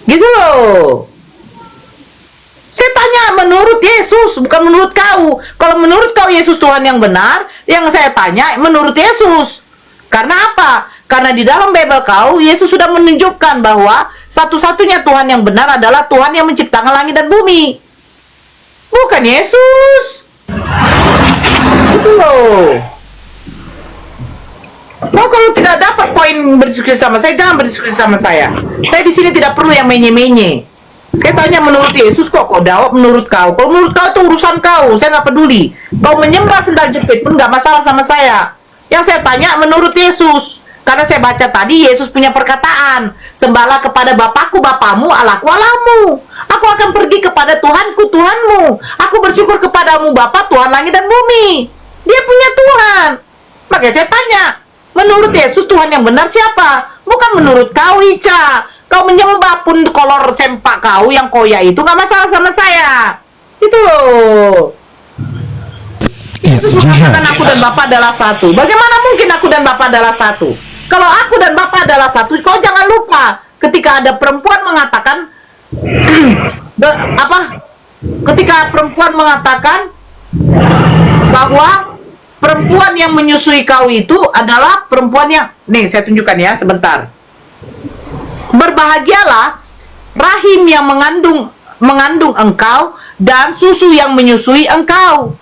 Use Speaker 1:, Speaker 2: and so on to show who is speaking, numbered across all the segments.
Speaker 1: Gitu loh. Saya tanya menurut Yesus, bukan menurut kau. Kalau menurut kau Yesus Tuhan yang benar, yang saya tanya menurut Yesus. Karena apa? Karena di dalam Bible kau, Yesus sudah menunjukkan bahwa satu-satunya Tuhan yang benar adalah Tuhan yang menciptakan langit dan bumi. Bukan Yesus. Itu loh. Mau kalau tidak dapat poin berdiskusi sama saya, jangan berdiskusi sama saya. Saya di sini tidak perlu yang menye-menye. Saya tanya menurut Yesus kok jawab menurut kau. Kalau menurut kau itu urusan kau, saya nggak peduli. Kau menyembah sendal jepit pun nggak masalah sama saya. Yang saya tanya menurut Yesus. Karena saya baca tadi Yesus punya perkataan, sembahlah kepada Bapakku Bapamu, Allahku Allahmu. Aku akan pergi kepada Tuhanku Tuhanmu. Aku bersyukur kepadamu Bapa Tuhan langit dan bumi. Dia punya Tuhan. Makanya saya tanya, menurut Yesus Tuhan yang benar siapa? Bukan menurut kau, Ica. Kau menyembah pun kolor sempak kau yang koya itu nggak masalah sama saya. Itu loh. Yesus mengatakan aku dan Bapa adalah satu. Bagaimana mungkin aku dan Bapa adalah satu? Kalau aku dan Bapa adalah satu, kau jangan lupa ketika ada perempuan mengatakan ketika perempuan mengatakan bahwa perempuan yang menyusui kau itu adalah perempuan yang, nih saya tunjukkan ya sebentar. Berbahagialah rahim yang mengandung engkau dan susu yang menyusui engkau.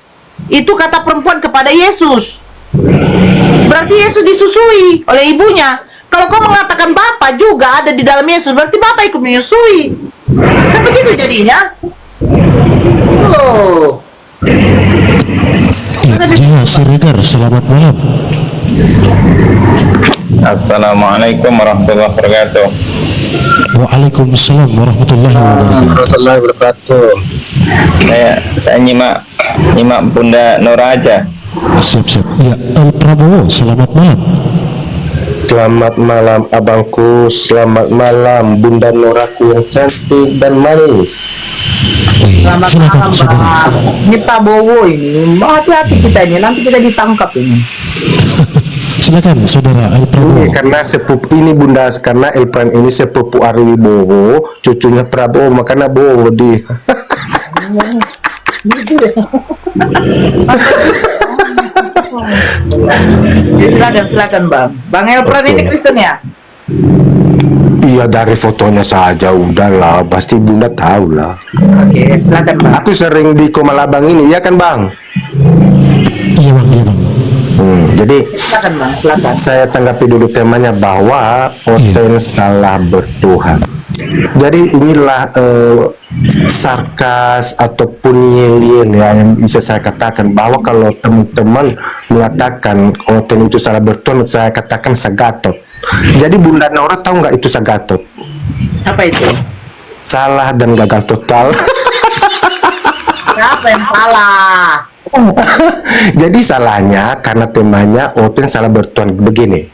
Speaker 1: Itu kata perempuan kepada Yesus. Berarti Yesus disusui oleh ibunya. Kalau kau mengatakan Bapa juga ada di dalam Yesus, berarti Bapa ikut menyusui. Kan begitu jadinya. Itu loh.
Speaker 2: Ya, Siregar, selamat malam.
Speaker 3: Assalamualaikum warahmatullahi wabarakatuh.
Speaker 2: Waalaikumsalam warahmatullahi wabarakatuh.
Speaker 3: Saya nyimak Bunda Noora aja.
Speaker 2: Siap. Ya, El Prabowo, selamat malam.
Speaker 4: Selamat malam abangku, selamat malam Bunda Nooraku yang cantik dan manis.
Speaker 1: Selamat malam, Bang. Ini Pak Bowo ini. Hati-hati kita ini, nanti kita ditangkap ini.
Speaker 2: Silakan saudara El Prabowo.
Speaker 4: Karena sepupu ini Bunda, karena Elpran ini sepupu Ariwibowo, cucunya Prabowo, makanya Bowo di.
Speaker 1: Silakan Bang. Bang Elpran ini Kristen ya?
Speaker 4: Iya, dari fotonya saja udahlah, pasti Bunda tahu lah.
Speaker 1: Oke, silakan Bang.
Speaker 4: Aku sering di Komalabang ini, ya kan Bang?
Speaker 2: Iya bang.
Speaker 4: Jadi
Speaker 1: Silakan Bang, silakan.
Speaker 4: saya tanggapi dulu temanya bahwa Oten salah bertuhan. Jadi inilah sarkas ataupun yel-yel ya yang bisa saya katakan, bahwa kalau teman-teman mengatakan Oten itu salah bertuhan, saya katakan sagatot. Jadi Bunda Noora tahu nggak itu sagatot?
Speaker 1: Apa itu?
Speaker 4: Salah dan gagal total.
Speaker 1: Siapa yang salah?
Speaker 4: Jadi salahnya karena temanya Oten salah bertuhan. Begini,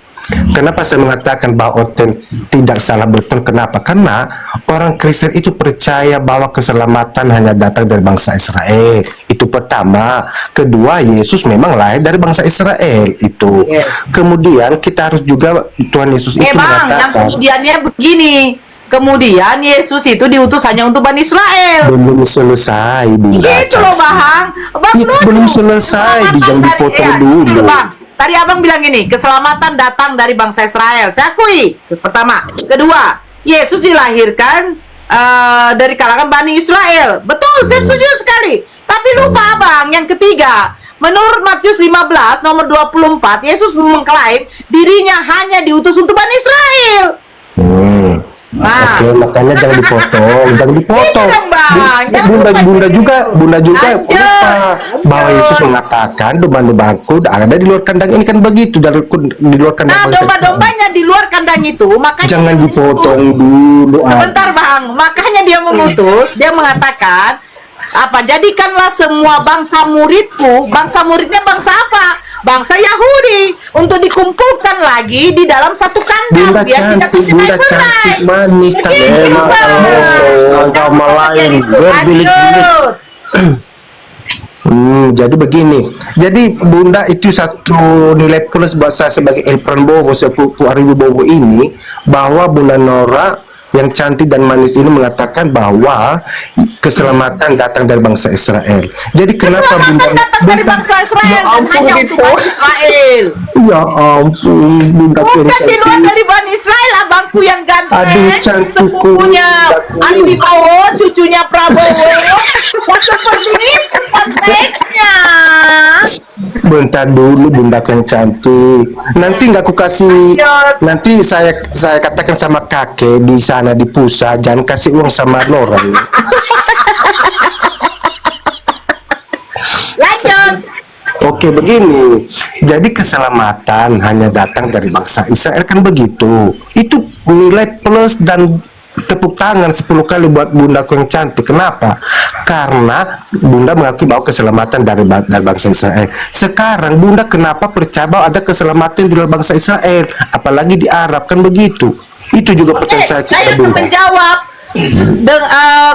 Speaker 4: kenapa saya mengatakan bahwa Oten tidak salah bertuhan? Kenapa? Karena orang Kristen itu percaya bahwa keselamatan hanya datang dari bangsa Israel. Itu pertama. Kedua, Yesus memang lahir dari bangsa Israel. Itu.
Speaker 1: Yes.
Speaker 4: Kemudian kita harus juga Tuhan Yesus itu
Speaker 1: Bang, yang
Speaker 4: mengatakan.
Speaker 1: kemudiannya begini. Kemudian Yesus itu diutus hanya untuk Bani Israel.
Speaker 4: Belum selesai, Bunda.
Speaker 1: Gitu loh Bang. Bang
Speaker 4: Ya,
Speaker 1: lucu.
Speaker 4: belum selesai, jangan dipotong dulu.
Speaker 1: Bang, tadi Abang bilang gini, keselamatan datang dari bangsa Israel. Saya akui. Pertama. Kedua, Yesus dilahirkan dari kalangan Bani Israel. Betul, saya setuju sekali. Tapi lupa Abang, yang ketiga. Menurut Matius 15 nomor 24, Yesus mengklaim dirinya hanya diutus untuk Bani Israel. Nah.
Speaker 4: Oke, makanya jangan dipotong.
Speaker 1: Itu dong, Bang.
Speaker 4: Bunda juga
Speaker 1: Lanjut.
Speaker 4: lupa bahwa Yesus mengatakan domba-dombaku ada di luar kandang ini, kan begitu, di luar kandang.
Speaker 1: Nah, domba-dombanya di luar kandang itu, makanya
Speaker 4: jangan
Speaker 1: dia
Speaker 4: dipotong
Speaker 1: memutus.
Speaker 4: dulu.
Speaker 1: Sebentar Bang, makanya dia memutus. Dia mengatakan apa? Jadikanlah semua bangsa muridku. Bangsa muridnya bangsa apa? Bangsa Yahudi, untuk dikumpulkan lagi di dalam satu kandang.
Speaker 4: Bunda cantik, manis, tapi agama lain berbilik-bilik. Jadi begini. Jadi Bunda itu satu nilai plus buat saya sebagai El Prabowo, sepupu Ariwibowo ini, bahwa Bunda Noora yang cantik dan manis ini mengatakan bahwa keselamatan datang dari bangsa Israel. Jadi kenapa Bunda
Speaker 1: Keselamatan datang dari bangsa Israel
Speaker 4: Ya
Speaker 1: dan
Speaker 4: ampun
Speaker 1: hanya
Speaker 4: gitu.
Speaker 1: untuk Bani Israel.
Speaker 4: Ya ampun, Bunda yang
Speaker 1: Bukan di luar
Speaker 4: cantik.
Speaker 1: dari Bani Israel, abangku yang ganteng,
Speaker 4: Aduh, cantikku.
Speaker 1: sepupunya Ali Wibowo, cucunya Prabowo. Wah, seperti itu konteksnya.
Speaker 4: Bentar dulu, Bunda yang cantik. Nanti nggak aku kasih.
Speaker 1: Lanjut.
Speaker 4: Nanti saya katakan sama kakek di sana di pusat, jangan kasih uang sama Noora.
Speaker 1: Lanjut.
Speaker 4: Oke, begini. Jadi keselamatan hanya datang dari bangsa Israel, kan begitu. Itu nilai plus dan tepuk tangan 10 kali buat bundaku yang cantik. Kenapa? Karena Bunda mengakui bahwa keselamatan dari bangsa Israel. Sekarang Bunda kenapa percaya bahwa ada keselamatan di luar bangsa Israel, apalagi di Arab, kan begitu. Itu juga percaya
Speaker 1: Saya
Speaker 4: kepada
Speaker 1: akan
Speaker 4: Bunda.
Speaker 1: menjawab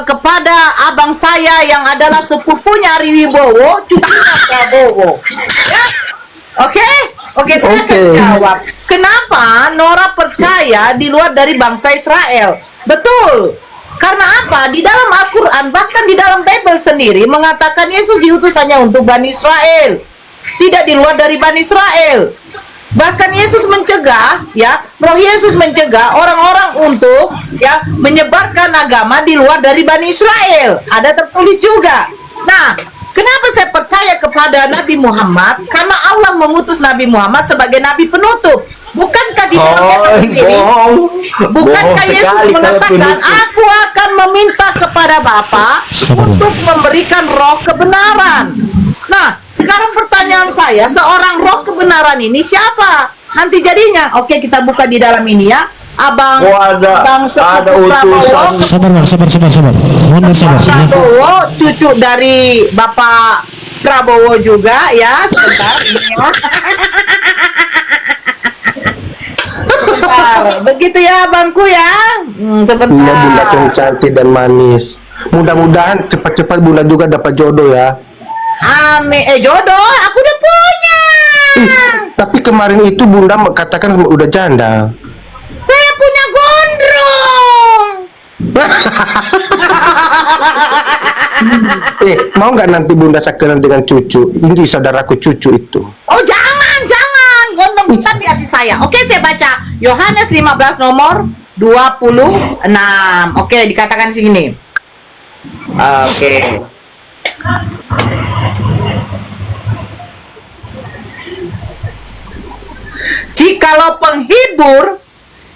Speaker 1: kepada abang saya yang adalah sepupunya Ari Wibowo, cucunya Prabowo. Ya? Oke, saya akan
Speaker 4: Oke.
Speaker 1: jawab. Kenapa Noora percaya di luar dari bangsa Israel? Betul. Karena apa? Di dalam Al-Quran, bahkan di dalam Bible sendiri mengatakan Yesus diutus hanya untuk Bani Israel, tidak di luar dari Bani Israel. Bahkan Yesus mencegah, ya, Roh Yesus mencegah orang-orang untuk, ya, menyebarkan agama di luar dari Bani Israel. Ada tertulis juga. Nah, kenapa saya percaya kepada Nabi Muhammad? Karena Allah mengutus Nabi Muhammad sebagai Nabi penutup. Bukankah di dalam Bible sendiri? Bukankah Yesus mengatakan, aku akan meminta kepada Bapa
Speaker 2: Sabar, Bang.
Speaker 1: untuk memberikan roh kebenaran. Nah, sekarang pertanyaan saya, seorang roh kebenaran ini siapa? Nanti jadinya, oke, kita buka di dalam ini ya. Abang, abang sepupu Prabowo,
Speaker 2: Sabar Bang, sabar. Mohon bersabar ya.
Speaker 1: Prabowo, cucu dari Bapak Prabowo juga ya. Sebentar, ini ya. Sebentar, begitu ya abangku ya. Sebentar.
Speaker 4: Iya, Bunda yang cantik dan manis. Mudah-mudahan cepat-cepat Bunda juga dapat jodoh ya.
Speaker 1: Amin. Jodoh, aku udah punya.
Speaker 4: Tapi kemarin itu Bunda katakan udah janda.
Speaker 1: Saya punya gondrong.
Speaker 4: Mau nggak nanti Bunda sakenan dengan cucu? Ini saudaraku cucu itu.
Speaker 1: Oh, jangan. Gondrong tetap di hati saya. Oke, saya baca. Yohanes 15 nomor 26. Oke, dikatakan di sini. Oke. Jikalau penghibur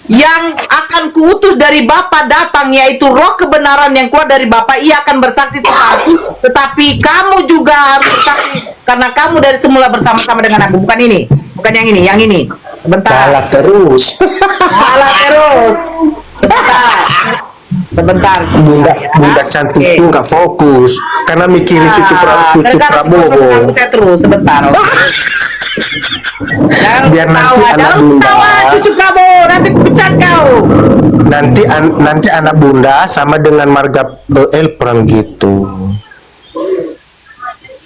Speaker 1: yang akan kuutus dari Bapa datang, yaitu roh kebenaran yang keluar dari Bapa, ia akan bersaksi tetapi kamu juga harus bersaksi karena kamu dari semula bersama-sama dengan aku. Bukan ini, bukan yang ini. Sebentar.
Speaker 4: Kalah terus.
Speaker 1: Sebentar.
Speaker 4: Bunda cantik
Speaker 1: Oke.
Speaker 4: tuh nggak fokus karena mikirin cucu
Speaker 1: Gara-gara
Speaker 4: Prabowo.
Speaker 1: saya terus sebentar. Oke.
Speaker 4: Biar nanti anak Bunda.
Speaker 1: Cucu Prabowo, nanti pecat kau.
Speaker 4: Nanti anak Bunda sama dengan marga El perang gitu.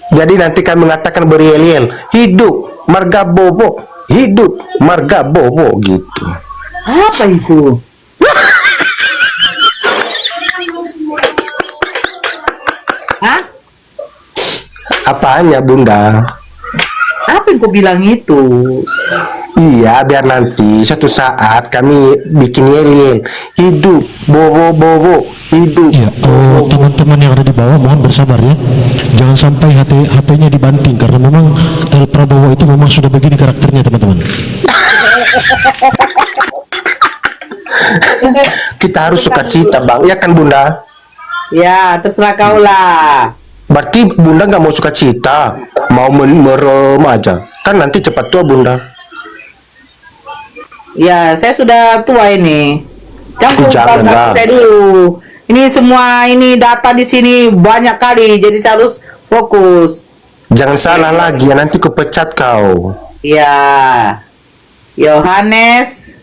Speaker 4: Jadi nanti kami mengatakan beriel-yel, hidup marga Bobo, hidup marga Bobo gitu.
Speaker 1: Apa itu? Hah?
Speaker 4: Apanya Bunda?
Speaker 1: Apa yang kau bilang itu?
Speaker 4: Iya, biar nanti suatu saat kami bikin yel-yel, hidup Bobo, hidup.
Speaker 2: Ya, teman-teman yang ada di bawah mohon bersabar ya. Jangan sampai HP-nya dibanting karena memang El Prabowo itu memang sudah begini karakternya teman-teman.
Speaker 4: Kita harus suka cita Bang, ya kan Bunda?
Speaker 1: Ya, terserah kau lah.
Speaker 4: Berarti Bunda nggak mau suka cita, mau merem aja. Kan nanti cepat tua Bunda.
Speaker 1: Ya, saya sudah tua ini.
Speaker 4: Jangan lah.
Speaker 1: Saya dulu. Ini semua ini data di sini banyak kali, jadi saya harus fokus.
Speaker 4: Jangan salah lagi ya, nanti kupecat kau.
Speaker 1: Ya. Yohanes.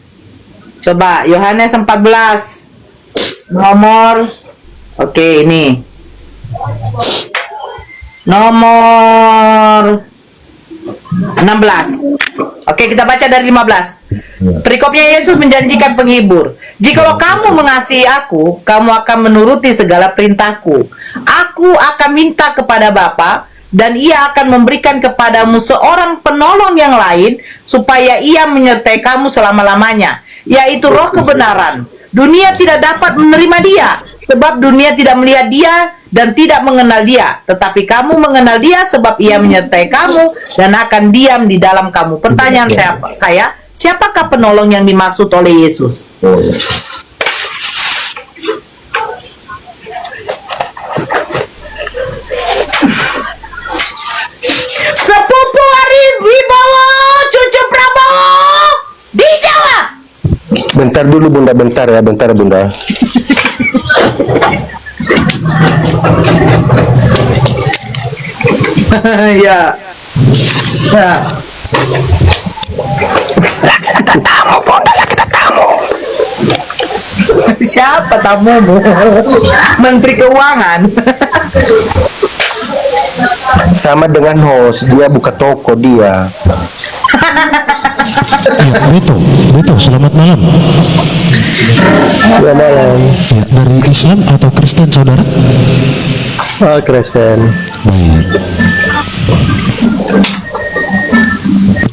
Speaker 1: Coba Yohanes 14. Nomor. Oke, ini. Nomor 16. Oke, kita baca dari 15. Perikopnya, Yesus menjanjikan penghibur. Jikalau kamu mengasihi aku, kamu akan menuruti segala perintahku. Aku akan minta kepada Bapa, dan ia akan memberikan kepadamu seorang penolong yang lain, supaya ia menyertai kamu selama-lamanya, yaitu Roh kebenaran. Dunia tidak dapat menerima dia, sebab dunia tidak melihat dia dan tidak mengenal dia. Tetapi kamu mengenal dia, sebab ia menyertai kamu dan akan diam di dalam kamu. Pertanyaan saya, siapakah penolong yang dimaksud oleh Yesus? Sepupu Ari Wibowo, cucu Prabowo, dijawab.
Speaker 4: Bentar dulu Bunda, bentar ya, bentar Bunda.
Speaker 1: Ya. Ya.
Speaker 4: Lagi ada tamu Bunda, lagi ada tamu.
Speaker 1: Siapa tamumu? Menteri Keuangan.
Speaker 4: Sama dengan host, dia buka toko dia.
Speaker 2: Ya, Beto, selamat malam.
Speaker 5: Ya malam.
Speaker 2: Ya, dari Islam atau Kristen saudara?
Speaker 5: Kristen.
Speaker 2: Baik.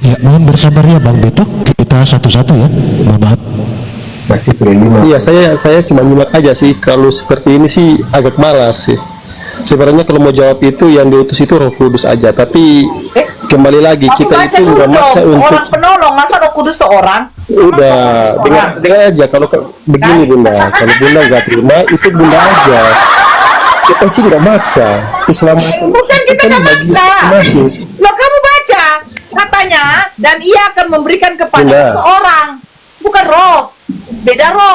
Speaker 2: Ya, mohon bersabar ya Bang Beto. Kita satu-satu ya. Mohon maaf.
Speaker 5: Iya, saya cuma nyimak aja sih. Kalau seperti ini sih agak malas sih. Sebenarnya kalau mau jawab itu yang diutus itu Roh Kudus aja. Tapi kembali lagi
Speaker 1: Aku
Speaker 5: kita
Speaker 1: baca
Speaker 5: itu
Speaker 1: dulu
Speaker 5: nggak maksa
Speaker 1: dong,
Speaker 5: untuk
Speaker 1: seorang penolong, masa Roh Kudus seorang?
Speaker 5: udah dengar aja. Kalau begini Bunda, kalau Bunda nggak terima itu Bunda aja. Kita sih nggak maksa. Keselamatan
Speaker 1: Bukan kita nggak
Speaker 5: bagi
Speaker 1: maksa.
Speaker 5: masing-masing.
Speaker 1: Loh, kamu baca katanya, dan ia akan memberikan kepada
Speaker 5: Bunda.
Speaker 1: seorang, bukan roh,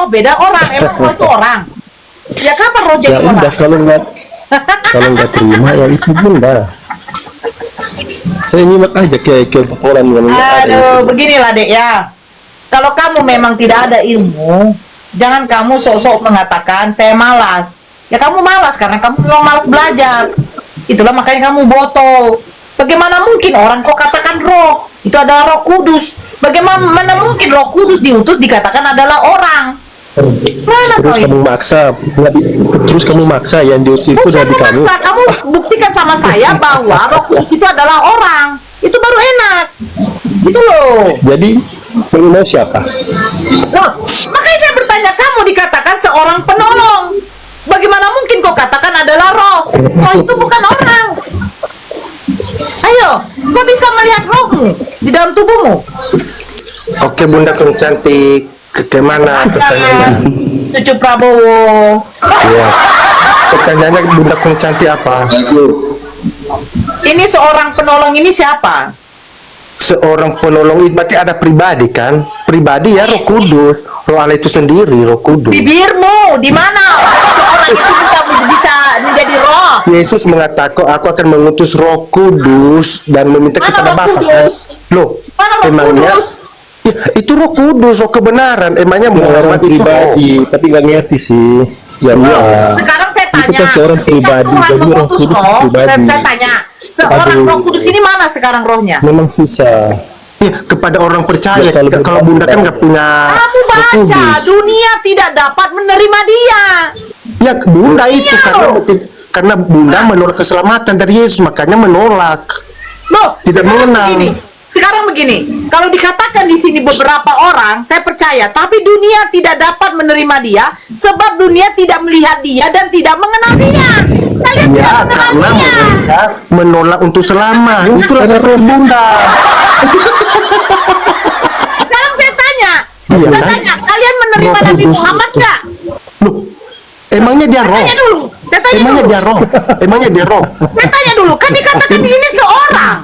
Speaker 1: beda orang. Emang roh itu orang? Ya kapan roh jadi
Speaker 5: Ya
Speaker 1: orang?
Speaker 5: udah, kalau nggak terima ya itu Bunda. Saya nyimak aja kayak popolan yang ada.
Speaker 1: Aduh, beginilah dek ya. Kalau kamu memang tidak ada ilmu, jangan kamu sok-sok mengatakan saya malas. Ya kamu malas karena kamu memang malas belajar. Itulah makanya kamu botol. Bagaimana mungkin orang kok katakan roh? Itu adalah Roh Kudus. Bagaimana mungkin Roh Kudus diutus dikatakan adalah orang? Mana
Speaker 5: Terus
Speaker 1: kau ini?
Speaker 5: terus kamu maksa yang diutus itu dari kamu.
Speaker 1: Maksa, kamu buktikan sama saya bahwa Roh Kudus itu adalah orang. Itu baru enak. Itu loh.
Speaker 5: Jadi mau siapa?
Speaker 1: Loh, makanya saya bertanya, kamu dikatakan seorang penolong. Bagaimana mungkin kau katakan adalah roh? Roh itu bukan orang. Ayo, kau bisa melihat rohmu di dalam tubuhmu.
Speaker 4: Oke Bunda Kung Cantik, ke mana pertanyaannya?
Speaker 1: Cucu Prabowo.
Speaker 4: Iya. Pertanyaannya Bunda Kung Cantik apa?
Speaker 1: Ini seorang penolong ini siapa?
Speaker 4: Seorang penolong itu berarti ada pribadi kan? Pribadi ya Roh Kudus. Roh Allah itu sendiri, Roh Kudus.
Speaker 1: Bibirmu, di mana seorang itu bisa menjadi roh?
Speaker 4: Yesus mengatakan, aku akan mengutus Roh Kudus dan meminta
Speaker 1: Mana
Speaker 4: kepada
Speaker 1: Roh
Speaker 4: Bapa kan?
Speaker 1: Kudus?
Speaker 4: Loh,
Speaker 1: Mana Roh
Speaker 4: emangnya
Speaker 1: Kudus?
Speaker 4: Ya, itu Roh Kudus, Roh kebenaran. Emangnya
Speaker 5: Orang
Speaker 4: Muhammad itu roh?
Speaker 5: pribadi, tapi nggak ngerti sih. Ya,
Speaker 1: Loh,
Speaker 5: iya.
Speaker 1: sekarang saya
Speaker 5: Itu
Speaker 1: tanya,
Speaker 5: kan seorang
Speaker 1: ketika
Speaker 5: pribadi,
Speaker 1: Tuhan
Speaker 5: jadi Roh
Speaker 1: mengutus
Speaker 5: Kudus
Speaker 1: roh,
Speaker 5: pribadi.
Speaker 1: saya tanya, seorang
Speaker 5: Aduh.
Speaker 1: Roh Kudus ini mana sekarang rohnya?
Speaker 5: Memang susah.
Speaker 4: Ya, kepada orang percaya.
Speaker 5: Ya, kalau
Speaker 4: Kalau Bunda kan nggak punya
Speaker 1: Kamu
Speaker 4: Roh
Speaker 1: baca,
Speaker 4: Kudus.
Speaker 1: dunia tidak dapat menerima dia.
Speaker 4: Ya, Bunda itu
Speaker 1: Iya, loh.
Speaker 4: karena Bunda menolak keselamatan dari Yesus, makanya menolak.
Speaker 1: Loh,
Speaker 4: Tidak
Speaker 1: sekarang
Speaker 4: mengenal.
Speaker 1: begini. Sekarang begini, kalau dikatakan di sini beberapa orang, saya percaya, tapi dunia tidak dapat menerima dia, sebab dunia tidak melihat dia dan tidak mengenal dia. Kalian tidak
Speaker 4: Ya,
Speaker 1: mengenal
Speaker 4: karena
Speaker 1: dia.
Speaker 4: mereka menolak untuk selamat. Itulah seperti Bunda.
Speaker 1: Sekarang saya tanya,
Speaker 4: Iya, kan?
Speaker 1: kalian menerima
Speaker 4: Roh
Speaker 1: Nabi
Speaker 4: Kudus
Speaker 1: Muhammad
Speaker 4: itu.
Speaker 1: nggak?
Speaker 4: Loh, emangnya dia roh?
Speaker 1: Tanya dulu, saya tanya
Speaker 4: Emangnya
Speaker 1: dulu.
Speaker 4: dia roh? Emangnya dia roh?
Speaker 1: Saya tanya dulu, kan dikatakan ini seorang.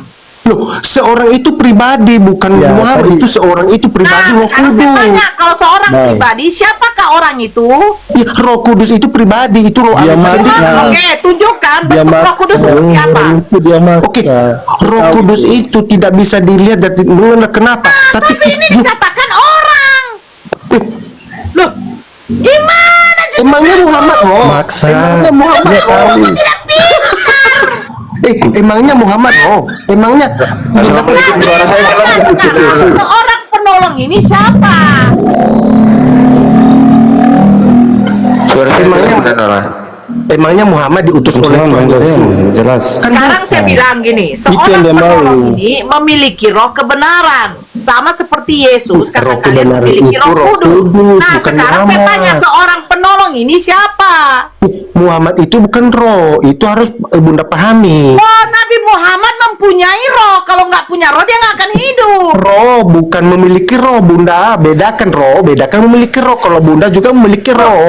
Speaker 4: Loh, seorang itu pribadi, bukan
Speaker 5: Ya,
Speaker 4: Muhammad.
Speaker 5: tadi-
Speaker 4: Itu seorang itu pribadi,
Speaker 1: Nah,
Speaker 4: Roh
Speaker 1: sekarang saya
Speaker 4: Kudus.
Speaker 1: tanya, kalau seorang
Speaker 5: Nah.
Speaker 1: pribadi, siapakah orang itu?
Speaker 4: Ya, Roh Kudus itu pribadi, itu Roh
Speaker 5: Dia
Speaker 4: Allah
Speaker 5: maksa.
Speaker 4: sendiri.
Speaker 1: Oke, tunjukkan
Speaker 5: Dia
Speaker 1: bentuk Roh Kudus
Speaker 5: maksa.
Speaker 1: seperti apa.
Speaker 5: Itu dia maksa.
Speaker 4: Oke, Roh
Speaker 5: Tahu
Speaker 4: Kudus
Speaker 5: itu.
Speaker 4: itu tidak bisa dilihat dan mengenal kenapa.
Speaker 1: Tapi ini dikatakan orang. Loh, gimana sih?
Speaker 4: Emangnya Muhammad roh?
Speaker 5: Maksa.
Speaker 4: Emangnya Muhammad
Speaker 5: Dia
Speaker 4: roh?
Speaker 5: tahu.
Speaker 1: Tidak pintar.
Speaker 4: Emangnya Muhammad roh? Emangnya
Speaker 3: Assalamualaikum, suara saya jelas nggak?
Speaker 1: Sekarang seorang penolong ini siapa?
Speaker 3: Suara saya jelas nggak, Noora?
Speaker 4: Emangnya Muhammad diutus oleh Tuhan Yesus?
Speaker 3: Jelas.
Speaker 1: Sekarang saya bilang gini, seorang
Speaker 5: dia
Speaker 1: penolong
Speaker 5: mau.
Speaker 1: ini memiliki roh kebenaran, sama seperti Yesus kata
Speaker 4: Roh
Speaker 1: kalian
Speaker 4: kebenaran
Speaker 1: memiliki
Speaker 4: itu
Speaker 1: roh
Speaker 4: Roh
Speaker 1: kudus.
Speaker 4: Kudus,
Speaker 1: Nah
Speaker 4: bukan
Speaker 1: sekarang saya
Speaker 4: Muhammad.
Speaker 1: tanya, seorang penolong ini siapa?
Speaker 4: Muhammad itu bukan roh, itu harus Bunda pahami.
Speaker 1: Oh, Nabi Muhammad mempunyai roh. Kalau nggak punya roh dia nggak akan hidup.
Speaker 4: Roh bukan memiliki roh, Bunda. Bedakan roh, bedakan memiliki roh. Kalau Bunda juga memiliki roh.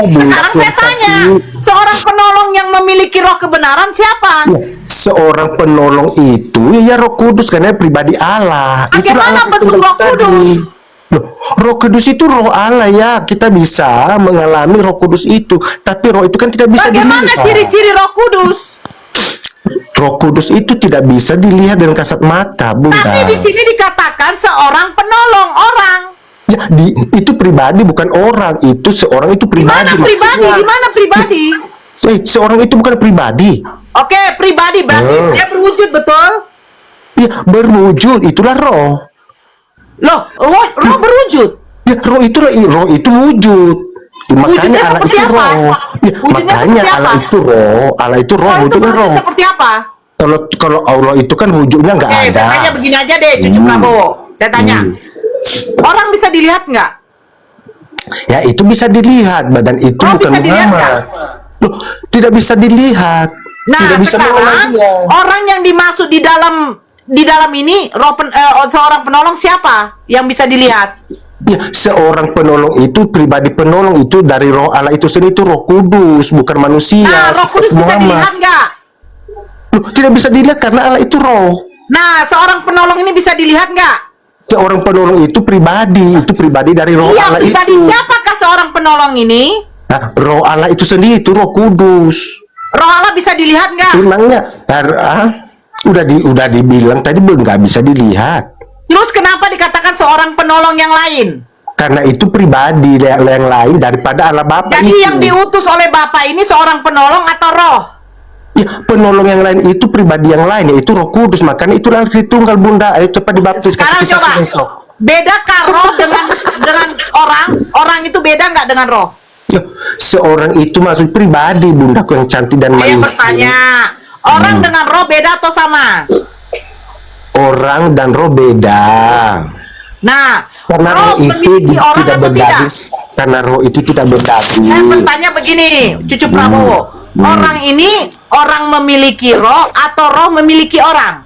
Speaker 1: Sekarang saya tanya, seorang penolong yang memiliki roh kebenaran siapa?
Speaker 4: Seorang penolong itu ya Roh Kudus karena pribadi Allah.
Speaker 1: Bagaimana
Speaker 4: Allah
Speaker 1: bentuk
Speaker 4: itu
Speaker 1: Roh
Speaker 4: tadi.
Speaker 1: Kudus?
Speaker 4: Loh, Roh Kudus itu roh Allah ya. Kita bisa mengalami Roh Kudus itu, tapi roh itu kan tidak bisa
Speaker 1: Bagaimana
Speaker 4: dilihat.
Speaker 1: ciri-ciri roh kudus?
Speaker 4: Roh Kudus itu tidak bisa dilihat dengan kasat mata, Bunda.
Speaker 1: Tapi di sini dikatakan seorang penolong orang.
Speaker 4: Ya, itu pribadi bukan orang. Itu seorang itu pribadi.
Speaker 1: Gimana pribadi?
Speaker 4: maksudnya.
Speaker 1: Gimana pribadi?
Speaker 4: Seorang itu bukan pribadi.
Speaker 1: Oke, pribadi berarti dia berwujud, betul?
Speaker 4: Ya, berwujud itulah roh.
Speaker 1: Loh, roh berwujud.
Speaker 4: Ya, roh itu wujud. Ya, makanya
Speaker 1: Wujudnya
Speaker 4: Allah
Speaker 1: seperti
Speaker 4: itu
Speaker 1: apa?
Speaker 4: roh. Ya,
Speaker 1: Wujudnya
Speaker 4: makanya
Speaker 1: seperti
Speaker 4: Allah
Speaker 1: apa?
Speaker 4: itu roh. Allah itu roh,
Speaker 1: Roh itu
Speaker 4: wujudnya
Speaker 1: berwujud
Speaker 4: roh.
Speaker 1: seperti apa?
Speaker 4: Kalau Allah itu kan wujudnya nggak
Speaker 1: Oke,
Speaker 4: ada.
Speaker 1: saya tanya begini aja deh, Cucu Prabowo. Saya tanya, orang bisa dilihat nggak?
Speaker 4: Ya, itu bisa dilihat. Badan itu
Speaker 1: Roh
Speaker 4: bukan
Speaker 1: bisa dilihat
Speaker 4: Muhammad. Loh, tidak bisa dilihat.
Speaker 1: Nah,
Speaker 4: tidak bisa
Speaker 1: sekarang
Speaker 4: mengenal dia.
Speaker 1: orang yang dimaksud di dalam ini seorang penolong siapa yang bisa dilihat?
Speaker 4: Ya, seorang penolong itu pribadi penolong itu dari roh Allah itu sendiri, itu Roh Kudus, bukan manusia.
Speaker 1: Nah, Roh Kudus
Speaker 4: seperti
Speaker 1: bisa
Speaker 4: Muhammad.
Speaker 1: dilihat nggak?
Speaker 4: Loh, tidak bisa dilihat karena Allah itu roh.
Speaker 1: Nah, seorang penolong ini bisa dilihat nggak?
Speaker 4: Seorang penolong itu pribadi dari roh
Speaker 1: Iya,
Speaker 4: Allah
Speaker 1: pribadi
Speaker 4: itu.
Speaker 1: siapakah seorang penolong ini?
Speaker 4: Nah, roh Allah itu sendiri itu Roh Kudus.
Speaker 1: Roh Allah bisa dilihat nggak?
Speaker 4: Emangnya udah dibilang tadi nggak bisa dilihat.
Speaker 1: Terus kenapa dikatakan seorang penolong yang lain?
Speaker 4: Karena itu pribadi yang lain daripada Allah Bapa
Speaker 1: Jadi
Speaker 4: itu.
Speaker 1: yang diutus oleh Bapa ini seorang penolong atau roh?
Speaker 4: Ya, penolong yang lain itu pribadi yang lain, yaitu Roh Kudus. Makanya itulah Tritunggal, Bunda. Ayo cepat dibaptis.
Speaker 1: Sekarang
Speaker 4: Kata kisah
Speaker 1: coba,
Speaker 4: besok.
Speaker 1: bedakah roh dengan orang? Orang itu beda nggak dengan roh?
Speaker 4: Ya, seorang itu maksud pribadi, Bunda, yang cantik dan
Speaker 1: Saya
Speaker 4: manis.
Speaker 1: bertanya, orang dengan roh beda atau sama?
Speaker 4: Orang dan roh beda.
Speaker 1: Nah,
Speaker 4: Karena
Speaker 1: roh
Speaker 4: roh itu
Speaker 1: memiliki orang
Speaker 4: tidak
Speaker 1: atau tidak?
Speaker 4: berdaging. Karena roh itu tidak berdaging.
Speaker 1: Saya bertanya begini, Cucu Prabowo. Orang ini orang memiliki roh atau roh memiliki orang?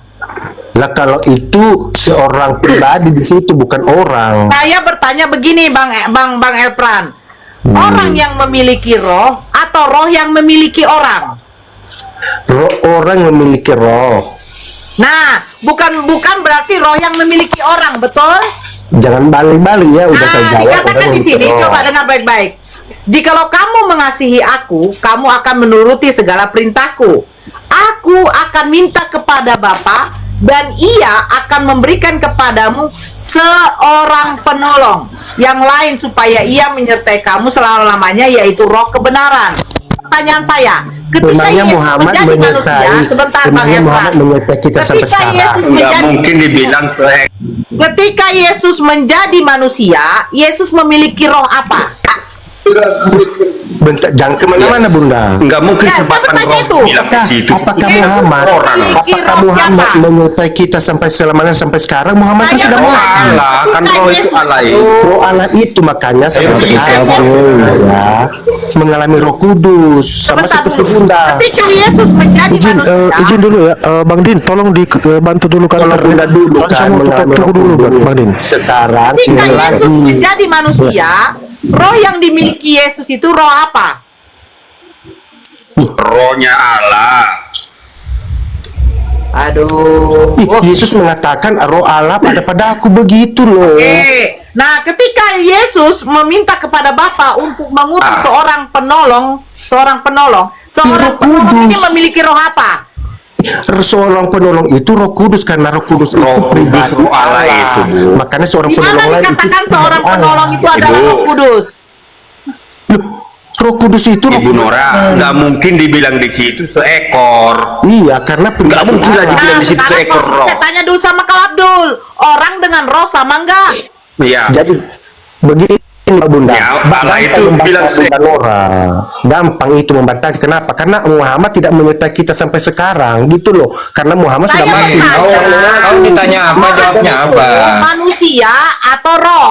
Speaker 4: Lah kalau itu seorang pribadi di situ bukan orang.
Speaker 1: Saya bertanya begini, Bang Elpran. Orang yang memiliki roh atau roh yang memiliki orang?
Speaker 4: Roh orang memiliki roh.
Speaker 1: Nah, bukan berarti roh yang memiliki orang, betul?
Speaker 4: Jangan balik-balik ya, udah saya jawab.
Speaker 1: Dikatakan
Speaker 4: orang
Speaker 1: di sini,
Speaker 4: memiliki roh.
Speaker 1: coba dengar baik-baik. Jikalau kamu mengasihi aku, kamu akan menuruti segala perintahku. Aku akan minta kepada Bapa, dan ia akan memberikan kepadamu seorang penolong yang lain supaya ia menyertai kamu selama-lamanya, yaitu roh kebenaran. Pertanyaan saya, ketika
Speaker 4: Memangnya
Speaker 1: Yesus
Speaker 4: Muhammad
Speaker 1: menjadi manusia,
Speaker 4: menyertai-
Speaker 1: sebentar Bang
Speaker 4: memangnya
Speaker 1: Elvan.
Speaker 4: Muhammad menyertai kita sampai
Speaker 1: Ketika
Speaker 4: sekarang?
Speaker 1: Yesus
Speaker 3: Nggak
Speaker 1: menjadi
Speaker 3: mungkin dibilang
Speaker 1: Ketika Yesus menjadi manusia, Yesus memiliki roh apa?
Speaker 4: Bentar, jangan kemana-mana, Bunda.
Speaker 3: nggak mungkin
Speaker 1: Ya, saya
Speaker 3: sebabkan
Speaker 1: bertanya
Speaker 3: roh
Speaker 1: itu.
Speaker 3: bilang di situ.
Speaker 4: Apakah
Speaker 1: Yesus
Speaker 4: Muhammad
Speaker 1: memiliki
Speaker 4: apakah
Speaker 1: roh
Speaker 4: Muhammad
Speaker 1: siapa?
Speaker 4: menyertai kita sampai selamanya sampai sekarang? Muhammad kan
Speaker 1: Saya
Speaker 4: sudah
Speaker 1: bertanya.
Speaker 4: mati.
Speaker 3: Allah kan
Speaker 1: Ketika
Speaker 3: roh itu
Speaker 1: Yesus-
Speaker 3: Allah itu.
Speaker 4: Roh Allah itu makanya sampai
Speaker 3: Ayo,
Speaker 4: sekarang
Speaker 1: Yesus-
Speaker 4: ya, mengalami Roh Kudus sama
Speaker 1: Sebentar
Speaker 4: seperti
Speaker 1: dulu.
Speaker 4: Bunda.
Speaker 1: Ketika Yesus menjadi manusia,
Speaker 2: Izin dulu ya, Bang Din, tolong bantu dulu
Speaker 4: Kalau
Speaker 2: kantor.
Speaker 4: Bunda dulu kan mengalami
Speaker 2: tunggu
Speaker 4: Roh
Speaker 2: dulu,
Speaker 4: Kudus.
Speaker 2: Bang Din.
Speaker 4: Sekarang
Speaker 1: ketika
Speaker 4: tidak
Speaker 1: Yesus
Speaker 4: lagi.
Speaker 1: menjadi manusia, roh yang dimiliki Yesus itu roh apa?
Speaker 3: Rohnya Allah.
Speaker 1: Aduh.
Speaker 4: Yesus mengatakan Roh Allah pada aku begitu loh.
Speaker 1: Nah, ketika Yesus meminta kepada Bapa untuk mengutus seorang penolong, seorang
Speaker 4: Roh
Speaker 1: penolong ini
Speaker 4: Kudus.
Speaker 1: memiliki roh apa?
Speaker 4: Seorang penolong itu Roh Kudus karena Roh Kudus itu
Speaker 3: Roh Kudus,
Speaker 4: pribadi
Speaker 3: Roh Allah itu, Bu.
Speaker 4: Makanya seorang
Speaker 1: Di mana
Speaker 4: penolong lain itu
Speaker 1: dikatakan
Speaker 4: pribadi
Speaker 1: seorang
Speaker 4: Allah.
Speaker 1: penolong itu adalah
Speaker 3: Ibu.
Speaker 1: Roh Kudus?
Speaker 4: Roh Kudus itu
Speaker 3: Ibu Noora, nggak mungkin dibilang di situ seekor.
Speaker 4: Iya, karena
Speaker 3: Nggak mungkin lah dibilang di situ
Speaker 1: sekarang
Speaker 3: seekor roh.
Speaker 1: saya tanya dulu sama kau Abdul, orang dengan roh sama enggak?
Speaker 3: Iya.
Speaker 4: jadi begini Bunda.
Speaker 3: Ya, Allah itu bilang
Speaker 4: Bunda Noora. Gampang itu membantah. Kenapa? Karena Muhammad tidak menyertai kita sampai sekarang, gitu loh. Karena Muhammad sudah
Speaker 1: Saya
Speaker 4: mati.
Speaker 1: bertanya,
Speaker 6: Kau ditanya apa, jawabnya apa?
Speaker 1: manusia atau roh?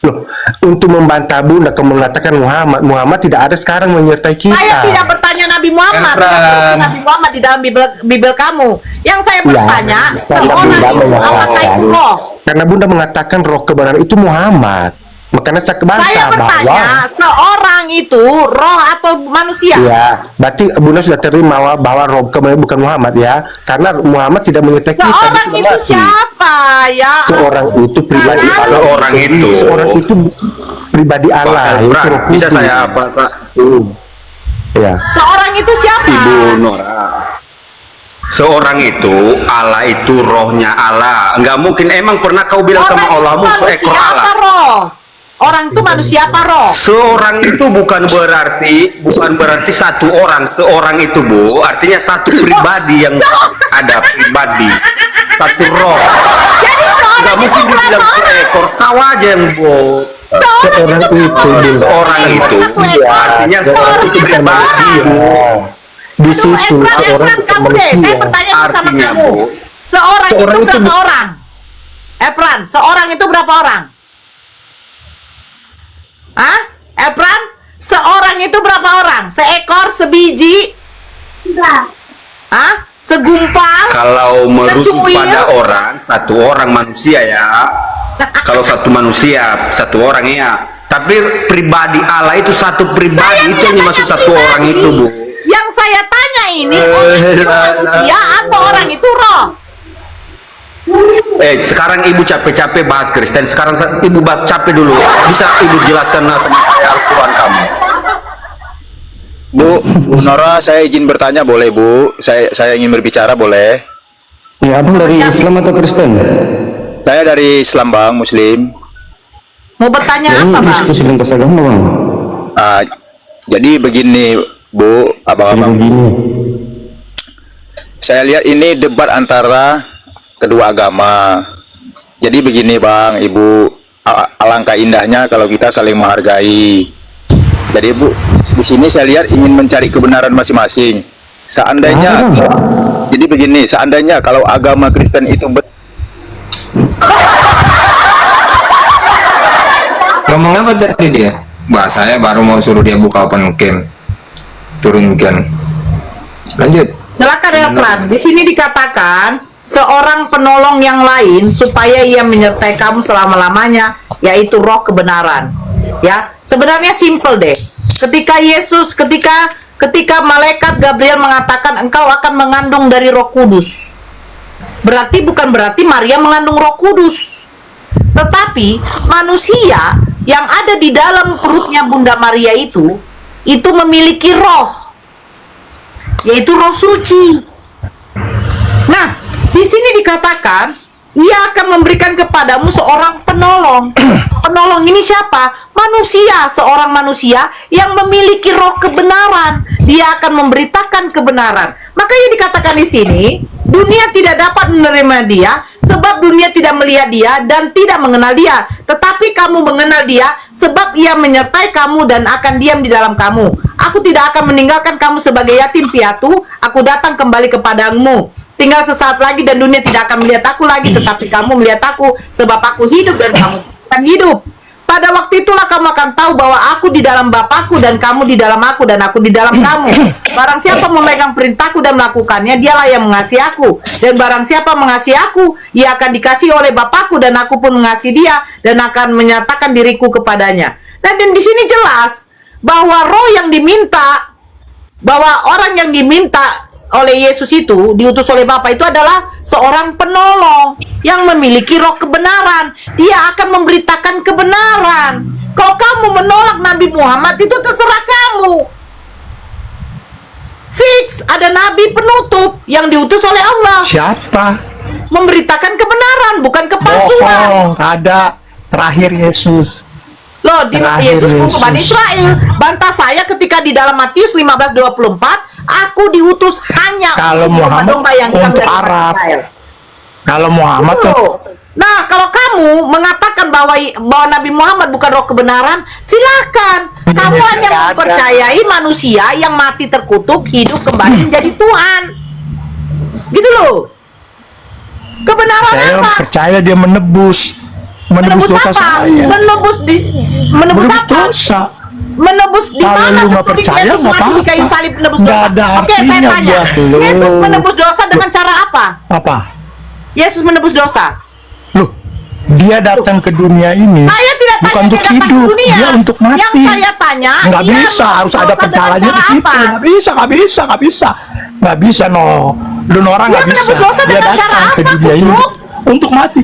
Speaker 4: Loh, untuk membantah Bunda, kamu mengatakan Muhammad tidak ada sekarang menyertai kita.
Speaker 1: Saya tidak bertanya Nabi Muhammad.
Speaker 6: Efran.
Speaker 1: Saya bertanya Nabi Muhammad di dalam Bibel kamu. Yang saya bertanya, seorang
Speaker 4: Bunda
Speaker 1: itu apakah
Speaker 4: mengatakan-
Speaker 1: itu roh?
Speaker 4: Karena Bunda mengatakan roh kebenaran itu Muhammad. Makanya saya kebantah
Speaker 1: Saya bertanya, seorang itu roh atau manusia?
Speaker 4: ya, berarti Bunda sudah terima bahwa roh kebenaran bukan Muhammad ya. Karena Muhammad tidak menyertai kita.
Speaker 1: Seorang
Speaker 4: dia
Speaker 1: itu
Speaker 4: sudah mati.
Speaker 1: siapa ya?
Speaker 4: Seorang itu pribadi Allah. Seorang itu pribadi Allah, yaitu Roh Kudus.
Speaker 3: Bisa saya apa, Pak?
Speaker 4: Ya.
Speaker 1: Seorang itu siapa?
Speaker 3: Ibu Noora. Seorang itu Allah itu rohnya Allah. Nggak mungkin. Emang pernah kau bilang sama
Speaker 1: Orang
Speaker 3: Allahmu
Speaker 1: itu
Speaker 3: seekor
Speaker 1: manusia apa
Speaker 3: Allah?
Speaker 1: roh? Orang itu manusia apa roh?
Speaker 3: Seorang itu bukan berarti satu orang. Seorang itu, Bu, artinya satu pribadi yang ada pribadi. Satu roh.
Speaker 1: Jadi seorang
Speaker 3: Nggak
Speaker 1: itu
Speaker 3: mungkin
Speaker 1: berapa
Speaker 3: dibilang
Speaker 1: orang?
Speaker 3: seekor. Kau aja yang bohong.
Speaker 4: Seorang itu,
Speaker 3: Seorang itu artinya satu pribadi, Bu.
Speaker 4: di
Speaker 1: Aduh,
Speaker 4: situ
Speaker 1: Efran,
Speaker 4: orang
Speaker 1: kamu deh. Saya bertanya sama
Speaker 3: Artinya,
Speaker 1: kamu.
Speaker 3: Bu,
Speaker 1: Seorang itu
Speaker 4: seorang itu
Speaker 1: berapa orang? Efran, seorang itu berapa orang? Hah? Efran, seorang itu berapa orang? Seekor, sebiji? Hah? Segumpal?
Speaker 3: kalau merujuk
Speaker 1: Secuil?
Speaker 3: pada orang, satu orang manusia ya. Kalau satu manusia, satu orang ya. Tapi pribadi Allah itu satu pribadi, itu yang dimaksud satu orang itu, Bu.
Speaker 1: Yang saya tanya ini, orang itu manusia atau orang itu roh?
Speaker 3: Sekarang ibu capek-capek bahas Kristen. Sekarang ibu capek dulu. Bisa ibu jelaskan sama saya Al-Quran kamu?
Speaker 6: Bu Noora, saya izin bertanya boleh Bu? Saya ingin berbicara boleh?
Speaker 7: Ya, abang dari Islam atau Kristen?
Speaker 6: Saya dari Islam Bang, Muslim.
Speaker 1: Mau bertanya
Speaker 7: Ya, ini
Speaker 1: apa, Bang?
Speaker 7: diskusi lintas agama, bang.
Speaker 6: Ah, jadi begini Bu,
Speaker 7: Jadi
Speaker 6: abang-abang.
Speaker 7: begini.
Speaker 6: Saya lihat ini debat antara kedua agama. Jadi begini Bang, Ibu, alangkah indahnya kalau kita saling menghargai. Jadi Bu, di sini saya lihat ingin mencari kebenaran masing-masing. Seandainya, jadi begini, seandainya kalau agama Kristen itu
Speaker 8: Ngomong apa tadi dia? Mbak, saya baru mau suruh dia buka open cam, turun cam. Lanjut.
Speaker 1: Silakan ya, Efran. Di sini dikatakan seorang penolong yang lain supaya ia menyertai kamu selama-lamanya, yaitu roh kebenaran. Ya, sebenarnya simple deh. Ketika malaikat Gabriel mengatakan engkau akan mengandung dari Roh Kudus, bukan berarti Maria mengandung Roh Kudus, tetapi manusia yang ada di dalam perutnya Bunda Maria itu memiliki roh, yaitu Roh Suci. Nah, di sini dikatakan ia akan memberikan kepadamu seorang penolong. Penolong ini siapa? Manusia, seorang manusia yang memiliki roh kebenaran. Dia akan memberitakan kebenaran. Makanya dikatakan di sini, dunia tidak dapat menerima dia sebab dunia tidak melihat dia dan tidak mengenal dia. Tetapi kamu mengenal dia sebab ia menyertai kamu dan akan diam di dalam kamu. Aku tidak akan meninggalkan kamu sebagai yatim piatu. Aku datang kembali kepadamu. Tinggal sesaat lagi dan dunia tidak akan melihat aku lagi, tetapi kamu melihat aku sebab aku hidup dan kamu akan hidup. Pada waktu itulah kamu akan tahu bahwa aku di dalam Bapakku dan kamu di dalam aku dan aku di dalam kamu. Barang siapa memegang perintahku dan melakukannya, dialah yang mengasihi aku. Dan barang siapa mengasihi aku, ia akan dikasihi oleh Bapakku dan aku pun mengasihi dia dan akan menyatakan diriku kepadanya. Dan di sini jelas bahwa roh yang diminta, bahwa orang yang diminta oleh Yesus itu, diutus oleh Bapa itu adalah seorang penolong yang memiliki roh kebenaran. Dia akan memberitakan kebenaran. Kalau kamu menolak Nabi Muhammad, itu terserah kamu. Fix, ada Nabi penutup yang diutus oleh Allah.
Speaker 9: Siapa?
Speaker 1: Memberitakan kebenaran, bukan kepalsuan.
Speaker 9: Bohong, ada terakhir Yesus.
Speaker 1: Loh, di
Speaker 9: Terakhir
Speaker 1: Yesus
Speaker 9: Yesus.
Speaker 1: Bani Israel. bantah saya ketika di dalam Matius 15:24, aku diutus hanya
Speaker 9: Kalau
Speaker 1: untuk
Speaker 9: Muhammad
Speaker 1: domba yang hilang
Speaker 9: untuk
Speaker 1: dari
Speaker 9: Arab.
Speaker 1: Israel.
Speaker 9: Kalau Muhammad
Speaker 1: Betul. Nah, kalau kamu mengatakan bahwa Nabi Muhammad bukan roh kebenaran, silakan. Kamu
Speaker 9: Indonesia
Speaker 1: hanya
Speaker 9: nggak ada.
Speaker 1: mempercayai manusia yang mati terkutuk hidup kembali menjadi Tuhan. Gitu loh. Kebenaran
Speaker 9: saya
Speaker 1: apa?
Speaker 9: percaya dia menebus dosa
Speaker 1: apa?
Speaker 9: saya.
Speaker 1: Menebus apa?
Speaker 9: dosa.
Speaker 1: Menebus di
Speaker 9: Kalau
Speaker 1: mana
Speaker 9: lu nggak
Speaker 1: tertulis
Speaker 9: percaya,
Speaker 1: Yesus
Speaker 9: nggak
Speaker 1: mati di
Speaker 9: apa-apa.
Speaker 1: kayu salib menebus
Speaker 9: Nggak
Speaker 1: dosa?
Speaker 9: ada
Speaker 1: Oke, saya
Speaker 9: artinya
Speaker 1: tanya.
Speaker 9: buat lu.
Speaker 1: Yesus menebus dosa dengan cara apa?
Speaker 9: Apa?
Speaker 1: Yesus menebus dosa.
Speaker 9: Loh, dia datang ke dunia ini
Speaker 1: Saya tidak tanya
Speaker 9: bukan untuk
Speaker 1: dia datang ke
Speaker 9: hidup,
Speaker 1: dunia.
Speaker 9: dia untuk mati.
Speaker 1: Yang saya tanya,
Speaker 9: nggak
Speaker 1: dia
Speaker 9: bisa, harus
Speaker 1: menebus
Speaker 9: ada
Speaker 1: dosa
Speaker 9: pencalanya
Speaker 1: dengan
Speaker 9: di
Speaker 1: cara
Speaker 9: situ.
Speaker 1: apa?
Speaker 9: Nggak bisa, no. Lu Noora
Speaker 1: Dia
Speaker 9: nggak bisa.
Speaker 1: menebus dosa
Speaker 9: Dia
Speaker 1: dengan cara
Speaker 9: datang ke
Speaker 1: apa,
Speaker 9: dunia ini
Speaker 1: Kucuk?
Speaker 9: untuk mati.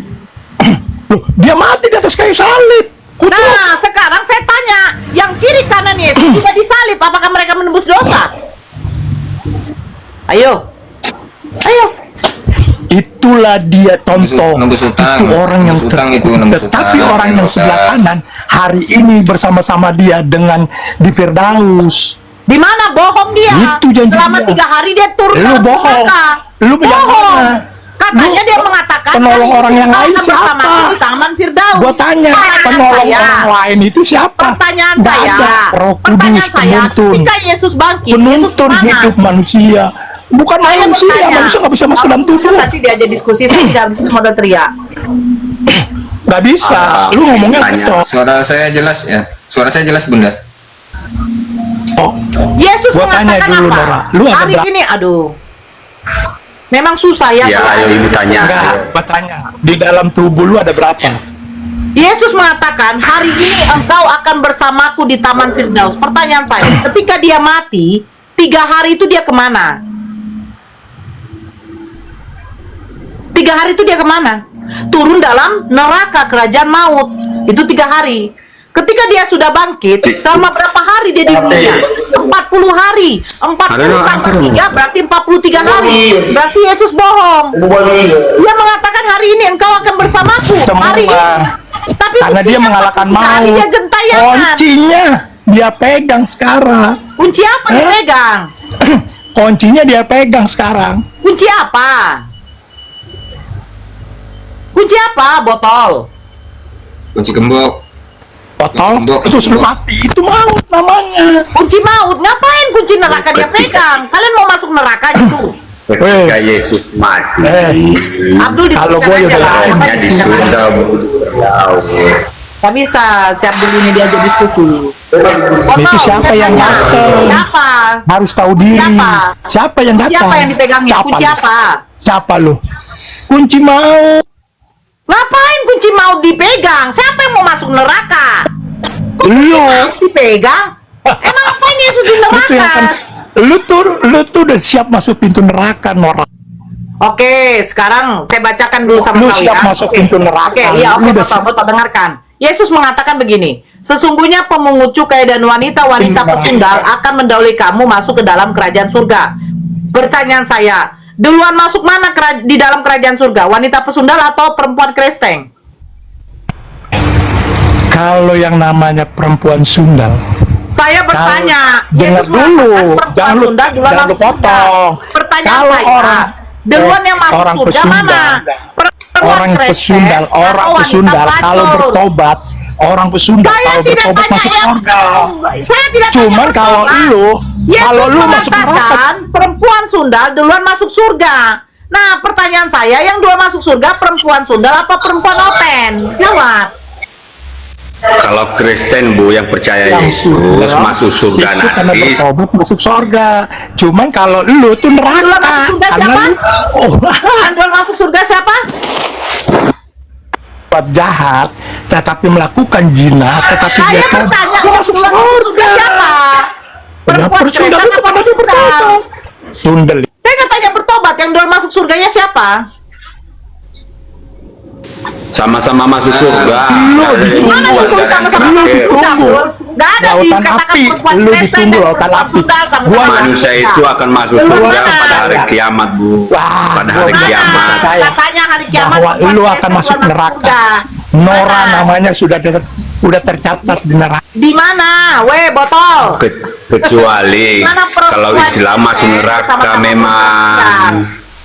Speaker 9: Loh, dia mati di atas kayu salib. Kucuk.
Speaker 1: Nah, sekarang saya tanya, yang kiri kanan Yesus tidak disalib, apakah mereka menebus dosa? Ayo.
Speaker 9: Itulah dia contoh.
Speaker 8: Nembus utang.
Speaker 9: Itu orang yang
Speaker 8: Nembus utang itu, nembus
Speaker 9: tetapi
Speaker 8: utang,
Speaker 9: orang yang
Speaker 8: dosa.
Speaker 9: sebelah kanan hari ini bersama-sama dia dengan di Firdaus.
Speaker 1: Di mana bohong dia?
Speaker 9: Itu janji
Speaker 1: Selama
Speaker 9: dia.
Speaker 1: 3 hari dia turun
Speaker 9: Lu
Speaker 1: dalam
Speaker 9: bohong.
Speaker 1: neraka.
Speaker 9: Lu yang
Speaker 1: bohong.
Speaker 9: mana?
Speaker 1: Katanya
Speaker 9: Lu
Speaker 1: dia mengatakan
Speaker 9: penolong
Speaker 1: hari
Speaker 9: orang
Speaker 1: ini
Speaker 9: yang
Speaker 1: kau
Speaker 9: lain
Speaker 1: akan bersamaku
Speaker 9: siapa?
Speaker 1: di Taman Firdaus.
Speaker 9: Gua tanya,
Speaker 1: Pertanyaan
Speaker 9: penolong
Speaker 1: saya,
Speaker 9: orang lain itu siapa?
Speaker 1: Pertanyaan
Speaker 9: Nggak
Speaker 1: saya,
Speaker 9: ada. Roh
Speaker 1: pertanyaan
Speaker 9: Kudus,
Speaker 1: saya,
Speaker 9: penuntun.
Speaker 1: ketika Yesus bangkit, Yesus
Speaker 9: Penuntun
Speaker 1: kemana?
Speaker 9: hidup manusia. Bukan
Speaker 1: Saya
Speaker 9: manusia
Speaker 1: bertanya,
Speaker 9: nggak bisa masuk dalam tubuh.
Speaker 1: Pasti diajak diskusi, saya tidak bisa modal teriak.
Speaker 9: Nggak bisa. Lu ngomongnya
Speaker 3: Tanya.
Speaker 9: kocok.
Speaker 8: Suara saya jelas ya. Suara saya jelas Bunda.
Speaker 9: Oh,
Speaker 1: Yesus
Speaker 9: Gua tanya
Speaker 1: mengatakan
Speaker 9: dulu,
Speaker 1: apa?
Speaker 9: Noora. Lu ada
Speaker 1: Hari
Speaker 9: berapa?
Speaker 1: ini, aduh. Memang susah ya.
Speaker 3: Ya,
Speaker 1: kalau
Speaker 3: ayo
Speaker 1: ada-
Speaker 3: ibu tanya.
Speaker 9: enggak. Gua tanya. Di dalam tubuh lu ada berapa?
Speaker 1: Yesus mengatakan, hari ini engkau akan bersamaku di Taman Firdaus. Pertanyaan saya, ketika dia mati, 3 hari itu dia kemana? 3 hari itu dia kemana? Turun dalam neraka kerajaan maut. Itu 3 hari. Ketika dia sudah bangkit, selama berapa hari dia di dunia? 40 hari. 40 tambah 3 berarti 43 hari. Berarti Yesus bohong. Dia mengatakan hari ini engkau akan bersamaku. Hari ini. Tapi
Speaker 9: Karena dia
Speaker 1: buktinya
Speaker 9: mengalahkan
Speaker 1: 43 hari
Speaker 9: maut.
Speaker 1: dia gentayangan.
Speaker 9: Kuncinya dia pegang sekarang.
Speaker 1: Kunci apa dia pegang?
Speaker 9: Kuncinya dia pegang sekarang.
Speaker 1: Kunci apa? Kunci apa? Botol.
Speaker 8: Kunci gembok.
Speaker 9: Botol
Speaker 8: Gembok.
Speaker 9: itu sebelum mati. Itu maut namanya.
Speaker 1: Kunci maut. Ngapain kunci neraka dia pegang? Kalian mau masuk neraka gitu?
Speaker 3: Ketika Yesus mati,
Speaker 1: Abdul
Speaker 9: Kalau
Speaker 1: dituliskan
Speaker 9: gue
Speaker 1: aja
Speaker 9: udah
Speaker 1: lah.
Speaker 9: lain,
Speaker 1: Apa
Speaker 3: jadi
Speaker 1: di neraka?
Speaker 3: sudah
Speaker 1: Gak bisa, si Abdul ini diajak diskusi.
Speaker 9: Itu siapa yang
Speaker 1: tanya.
Speaker 9: datang?
Speaker 1: Siapa?
Speaker 9: Harus tahu diri.
Speaker 1: Siapa?
Speaker 9: Siapa yang datang?
Speaker 1: Siapa yang dipegangnya? Kunci
Speaker 9: lu?
Speaker 1: apa?
Speaker 9: Siapa lu? Kunci maut.
Speaker 1: Ngapain kunci maut dipegang? Siapa yang mau masuk neraka?
Speaker 9: Lu.
Speaker 1: Maut dipegang? Emang ngapain Yesus di
Speaker 9: Lu tuh yang kan,
Speaker 1: neraka?
Speaker 9: lu tuh udah siap masuk pintu neraka, Noora.
Speaker 1: Oke, sekarang saya bacakan dulu sama
Speaker 9: Lu
Speaker 1: kau
Speaker 9: siap
Speaker 1: ya.
Speaker 9: masuk
Speaker 1: Oke.
Speaker 9: pintu neraka.
Speaker 1: Oke, iya,
Speaker 9: Lu
Speaker 1: oke,
Speaker 9: udah
Speaker 1: betul, dengarkan. Yesus mengatakan begini, sesungguhnya pemungut cukai dan wanita-wanita pesundal akan mendahului kamu masuk ke dalam kerajaan surga. Pertanyaan saya, duluan masuk mana di dalam kerajaan surga? Wanita pesundal atau perempuan Kristen?
Speaker 9: Kalau yang namanya perempuan sundal,
Speaker 1: Saya bertanya,
Speaker 9: dengar
Speaker 1: Yesus
Speaker 9: dulu,
Speaker 1: mengatakan
Speaker 9: jangan lu
Speaker 1: perempuan sundal duluan
Speaker 9: jangan lu
Speaker 1: masuk surga.
Speaker 9: potong.
Speaker 1: Pertanyaan
Speaker 9: Kalau
Speaker 1: saya,
Speaker 9: orang
Speaker 1: duluan yang masuk
Speaker 9: orang
Speaker 1: surga
Speaker 9: pesundal,
Speaker 1: mana? Perempuan
Speaker 9: orang
Speaker 1: Kristen
Speaker 9: pesundal, orang
Speaker 1: atau wanita
Speaker 9: pesundal kalau
Speaker 1: pelacur?
Speaker 9: bertobat, orang pesundal
Speaker 1: Saya
Speaker 9: kalau
Speaker 1: tidak
Speaker 9: bertobat
Speaker 1: tanya
Speaker 9: masuk
Speaker 1: yang
Speaker 9: surga.
Speaker 1: saya tidak
Speaker 9: Cuman
Speaker 1: tanya
Speaker 9: kalau
Speaker 1: bertobat.
Speaker 9: lu
Speaker 1: Yesus
Speaker 9: kalau lu masuk neraka,
Speaker 1: mengatakan perempuan sundal duluan masuk surga. Nah, pertanyaan saya, yang duluan masuk surga perempuan sundal apa perempuan Oten? Jawab.
Speaker 3: kalau Kristen Bu yang percaya Yesus masuk surga
Speaker 9: itu karena
Speaker 3: nanti.
Speaker 9: bertobat masuk surga. Cuman kalau lu tuh neraka.
Speaker 1: Duluan masuk surga
Speaker 9: Karena
Speaker 1: siapa?
Speaker 9: lu
Speaker 1: Yang duluan masuk surga siapa?
Speaker 9: buat jahat, tetapi melakukan zina, tetapi
Speaker 1: Saya
Speaker 9: dia tobat,
Speaker 1: bertanya,
Speaker 9: dia
Speaker 1: yang
Speaker 9: masuk
Speaker 1: duluan masuk surga
Speaker 9: surga.
Speaker 1: siapa? Perempuan
Speaker 9: Persundal
Speaker 1: Kristen
Speaker 9: itu
Speaker 1: apa
Speaker 9: karena dia
Speaker 1: sundal?
Speaker 9: bertobat. Sundel.
Speaker 1: Saya nggak tanya bertobat, yang duluan masuk surganya siapa?
Speaker 3: Sama-sama masuk surga.
Speaker 1: Mana itu sama-sama masuk surga, Bul? Nggak ada
Speaker 9: Lautan
Speaker 1: dikatakan
Speaker 9: api,
Speaker 1: perempuan
Speaker 9: lu
Speaker 1: Kristen
Speaker 9: ditunggu
Speaker 1: dan
Speaker 9: lautan
Speaker 1: perempuan
Speaker 9: api.
Speaker 1: sundal sama-sama
Speaker 9: Gua
Speaker 1: masuk
Speaker 3: Manusia
Speaker 1: surga.
Speaker 3: itu akan masuk
Speaker 1: Duluan
Speaker 3: surga
Speaker 1: mana?
Speaker 3: pada hari kiamat Bu.
Speaker 9: Wah,
Speaker 3: Pada hari
Speaker 9: gua
Speaker 3: kiamat.
Speaker 9: percaya
Speaker 1: Katanya hari kiamat
Speaker 9: bahwa
Speaker 1: perempuan
Speaker 9: lu
Speaker 1: Kristen
Speaker 9: akan masuk
Speaker 1: duluan
Speaker 9: neraka.
Speaker 1: surga.
Speaker 9: Noora
Speaker 1: Mana?
Speaker 9: namanya sudah udah tercatat di neraka.
Speaker 1: Di mana? Weh, botol.
Speaker 3: Kecuali
Speaker 1: Mana perempuan
Speaker 3: kalau Islam masuk
Speaker 1: Kristen
Speaker 3: neraka
Speaker 1: sama-sama
Speaker 3: memang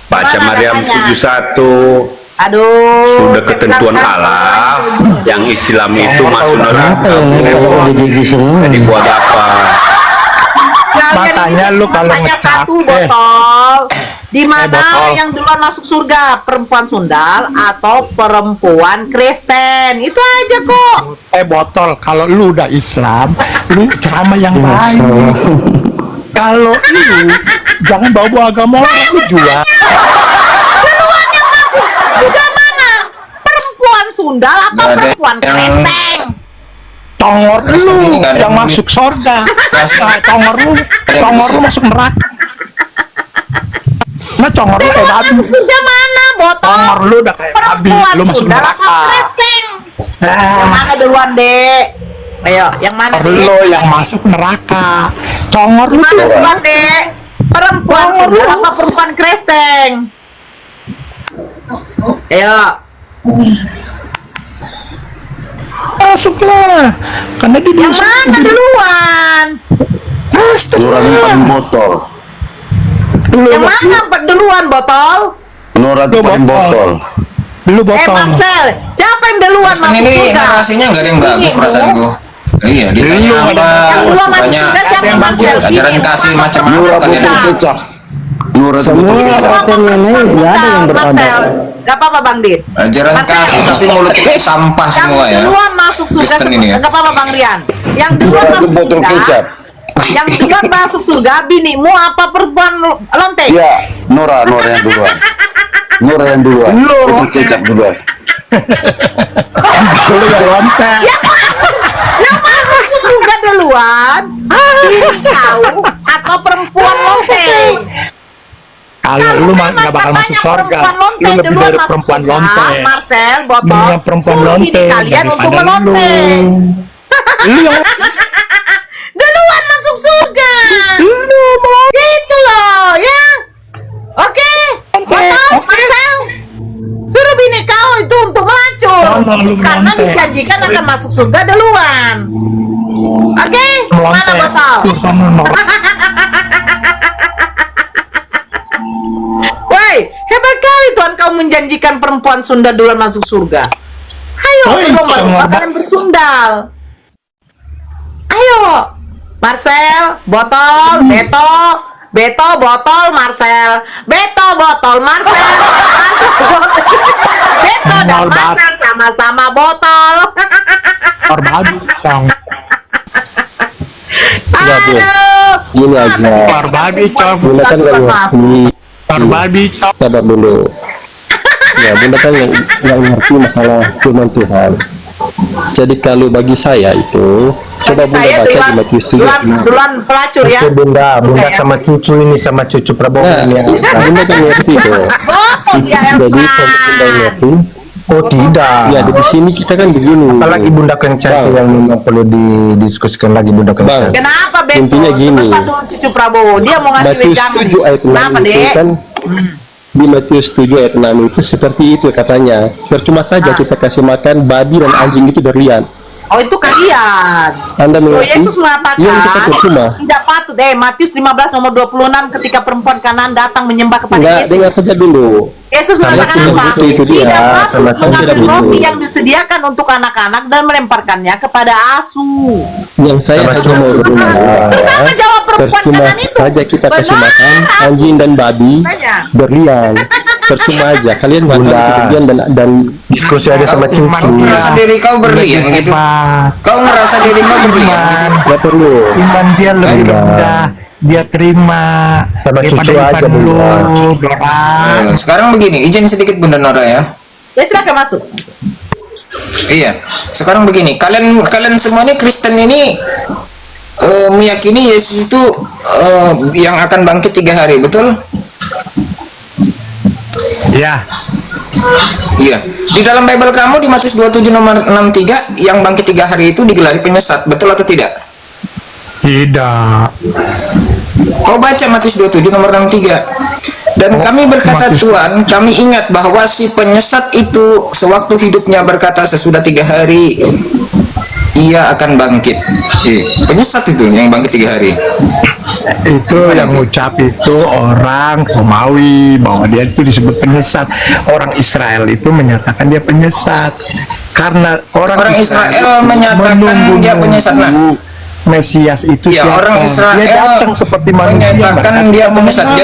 Speaker 3: baca
Speaker 1: Mana
Speaker 3: Maryam
Speaker 1: katanya?
Speaker 3: 71
Speaker 1: Aduh.
Speaker 3: sudah
Speaker 1: saya
Speaker 3: ketentuan
Speaker 1: bilang kan,
Speaker 3: Allah yang Islam itu masuk
Speaker 7: Apa
Speaker 3: neraka.
Speaker 7: yang jadi semua?
Speaker 3: Jadi buat apa?
Speaker 1: Kalian
Speaker 9: Makanya
Speaker 1: ini
Speaker 9: lu kalau
Speaker 1: tanya
Speaker 9: ngecap,
Speaker 1: satu botol. Di mana
Speaker 9: botol.
Speaker 1: yang duluan masuk surga? Perempuan sundal atau perempuan Kristen? Itu aja kok.
Speaker 9: Botol, kalau lu udah Islam, lu ceramah yang baik. Kalau lu jangan bawa-bawa agama orang, lu jual.
Speaker 1: Duluan yang masuk surga mana? Perempuan sundal atau
Speaker 8: Nggak ada
Speaker 1: perempuan
Speaker 8: yang-
Speaker 1: Kristen?
Speaker 9: Tongor
Speaker 8: Kristen
Speaker 9: lu
Speaker 8: ini nggak ada
Speaker 9: yang
Speaker 8: yang
Speaker 9: masuk surga. Tongor lu masuk neraka. Nah, congor lu kayak
Speaker 1: Duluan
Speaker 9: babi.
Speaker 1: masuk surga mana, botol?
Speaker 9: Tongor lu udah kayak babi,
Speaker 1: Perempuan
Speaker 9: lu masuk
Speaker 1: sundal
Speaker 9: neraka.
Speaker 1: atau Kristen? Yang
Speaker 9: Ah,
Speaker 1: mana duluan, Dek? Ayo, yang mana,
Speaker 9: tongor
Speaker 1: Dek?
Speaker 9: lu yang masuk neraka. Congor lu
Speaker 1: Mana
Speaker 9: tuh.
Speaker 1: duluan, Dek? Perempuan sundal apa perempuan Kristen? Ayo.
Speaker 9: Masuklah. Karena dia
Speaker 1: Yang mana duluan?
Speaker 7: Noora yang paling botol.
Speaker 1: Yang mana duluan, botol?
Speaker 7: Noora itu paling botol.
Speaker 9: Lu botol.
Speaker 1: Marcel, siapa yang duluan
Speaker 8: Kristen
Speaker 1: masuk
Speaker 8: ini
Speaker 1: surga?
Speaker 8: narasinya nggak ada yang bagus
Speaker 1: Ini,
Speaker 8: perasaanku. Iya, ditanya apa?
Speaker 1: Yang duluan masuk
Speaker 8: Tanya
Speaker 1: surga siapa, Marcel?
Speaker 8: ajaran kasih macam apa
Speaker 7: Noora
Speaker 8: kalian?
Speaker 7: botol kecap. Noora itu botol
Speaker 1: Ini
Speaker 7: kecap.
Speaker 1: apa perempuan sundal, Marcel? Gak apa-apa, Bang Din.
Speaker 8: Ajaran
Speaker 1: Marcel.
Speaker 8: kasih tapi mulut kita sampah
Speaker 1: Yang
Speaker 8: semua ya.
Speaker 1: duluan masuk surga,
Speaker 8: Kristen ini ya.
Speaker 1: gak apa-apa, Bang Rian. Yang duluan
Speaker 7: Noora itu
Speaker 1: masuk
Speaker 7: botol
Speaker 1: surga,
Speaker 7: kecap.
Speaker 1: yang duluan masuk surga, binimu apa perempuan lontek?
Speaker 7: Iya, Noora yang duluan. Noora yang duluan. Botol kecap duluan.
Speaker 9: Lu yang lontek.
Speaker 1: Yang masuk surga duluan, kau atau perempuan lontek?
Speaker 9: Kalau lu nggak bakal masuk surga, lu lebih dari perempuan lontek.
Speaker 1: Marcel, botol.
Speaker 9: Mendingan perempuan
Speaker 1: Suruh bini
Speaker 9: lontek
Speaker 1: kalian untuk
Speaker 9: daripada
Speaker 1: melontek.
Speaker 9: Lu yang
Speaker 1: Duluan masuk surga. Gitu loh, ya. Oke. Botol, Marcel. Suruh bini kau itu untuk melacur.
Speaker 9: Sama lu
Speaker 1: Karena
Speaker 9: melontek.
Speaker 1: dijanjikan akan masuk surga duluan. Oke. Mana
Speaker 9: melontek.
Speaker 1: botol?
Speaker 9: Lu sana Noora.
Speaker 1: Woi, hebat kali Tuhan kau menjanjikan perempuan Sunda duluan masuk surga. Ayo,
Speaker 9: Woi,
Speaker 1: berlomba
Speaker 9: Noora.
Speaker 1: kalian bersundal. Ayo, Marcel, botol, Beto, botol, Marcel, Beto, botol, Marcel, Beto dan
Speaker 9: Noora.
Speaker 1: Marcel sama-sama botol.
Speaker 9: Babi, cong.
Speaker 1: Aduh,
Speaker 5: Gini aja.
Speaker 9: Babi, cong.
Speaker 5: Bunda kan nggak ngerti.
Speaker 9: Babi, cong.
Speaker 5: Sabar dulu. Ya, Bunda kan yang ngerti masalah firman Tuhan. Jadi kalau bagi saya itu, coba Bunda
Speaker 1: saya
Speaker 5: baca di
Speaker 1: duluan,
Speaker 5: Matius 7.
Speaker 1: duluan pelacur ya.
Speaker 4: Oke, Bunda
Speaker 1: Oke, ya.
Speaker 4: sama cucu ini sama cucu Prabowo
Speaker 5: Nah,
Speaker 4: ini.
Speaker 5: Bunda kan ngerti tuh.
Speaker 1: Oh, ya
Speaker 5: Jadi kalau Bunda
Speaker 1: Elvan.
Speaker 5: ngerti,
Speaker 4: Oh tidak.
Speaker 5: ya di sini kita kan begini.
Speaker 4: Apalagi Bunda Kencang yang memang perlu didiskusikan lagi Bunda Kencang.
Speaker 1: Kenapa Beto?
Speaker 5: Intinya gini.
Speaker 1: Sebentar dulu cucu Prabowo, dia mau ngasih
Speaker 5: Matius
Speaker 1: wejangan.
Speaker 5: 7 ayat 6
Speaker 1: Kenapa,
Speaker 5: itu
Speaker 1: Dek?
Speaker 5: kan di Matius 7 ayat 6 itu seperti itu katanya. Percuma saja kita kasih makan babi dan anjing itu berlian.
Speaker 1: Oh, itu kalian.
Speaker 5: Anda
Speaker 1: Oh,
Speaker 5: mengerti?
Speaker 1: Yesus mengatakan
Speaker 5: Yang kita percuma.
Speaker 1: tidak patut. Matius 15 nomor 26 ketika perempuan Kanaan datang menyembah kepada
Speaker 5: Enggak,
Speaker 1: Yesus.
Speaker 5: dengar saja dulu.
Speaker 1: Yesus mengatakan
Speaker 5: Tidak
Speaker 1: apa?
Speaker 5: begitu, itu dia.
Speaker 1: Tidak
Speaker 4: Sama
Speaker 1: patut mengambil
Speaker 5: tidak
Speaker 1: roti
Speaker 5: begitu.
Speaker 1: yang disediakan untuk anak-anak dan melemparkannya kepada asu.
Speaker 5: Yang saya
Speaker 4: Sama
Speaker 5: hanya mau berumah.
Speaker 1: Terus apa jawab perempuan
Speaker 5: Percuma
Speaker 1: Kanaan itu?
Speaker 5: saja kita kasih
Speaker 1: Benar,
Speaker 5: makan
Speaker 1: asu.
Speaker 5: anjing dan babi
Speaker 1: Tanya.
Speaker 5: berlian. Percuma aja. Kalian makan
Speaker 4: Bunda.
Speaker 5: itu berlian dan
Speaker 4: Diskusi aja sama cucu.
Speaker 8: Kau ngerasa diri kau berlian gitu. Kau ngerasa diri kau berlian gitu.
Speaker 5: nggak perlu.
Speaker 9: Iman dia lebih
Speaker 5: Iya.
Speaker 9: rendah, dia terima
Speaker 4: Sama
Speaker 9: daripada
Speaker 4: cucu
Speaker 9: iman
Speaker 4: aja,
Speaker 9: lu,
Speaker 4: Bunda.
Speaker 9: Doran.
Speaker 8: Sekarang begini, izin sedikit Bunda Noora ya.
Speaker 1: Ya silakan masuk.
Speaker 8: Iya. Sekarang begini, kalian semuanya Kristen ini meyakini Yesus itu yang akan bangkit 3 hari, betul?
Speaker 9: Ya,
Speaker 8: Iya. Di dalam Bible kamu di Matius 27 nomor 63 yang bangkit 3 hari itu digelari penyesat, betul atau tidak?
Speaker 9: tidak.
Speaker 8: Kau baca Matius 27 nomor 63. Dan kami berkata,
Speaker 9: Matius.
Speaker 8: Tuhan, kami ingat bahwa si penyesat itu sewaktu hidupnya berkata sesudah 3 hari ia akan bangkit. Penyesat itu yang bangkit 3 hari.
Speaker 9: Itu yang ngucap itu orang Romawi, bahwa dia itu disebut penyesat. Orang Israel itu menyatakan dia penyesat karena orang
Speaker 8: Israel menyatakan dia penyesat. Nah,
Speaker 9: Mesias itu
Speaker 8: ya,
Speaker 9: siapa?
Speaker 8: orang Israel
Speaker 9: Dia datang seperti manusia,
Speaker 8: menyatakan dia penyesat.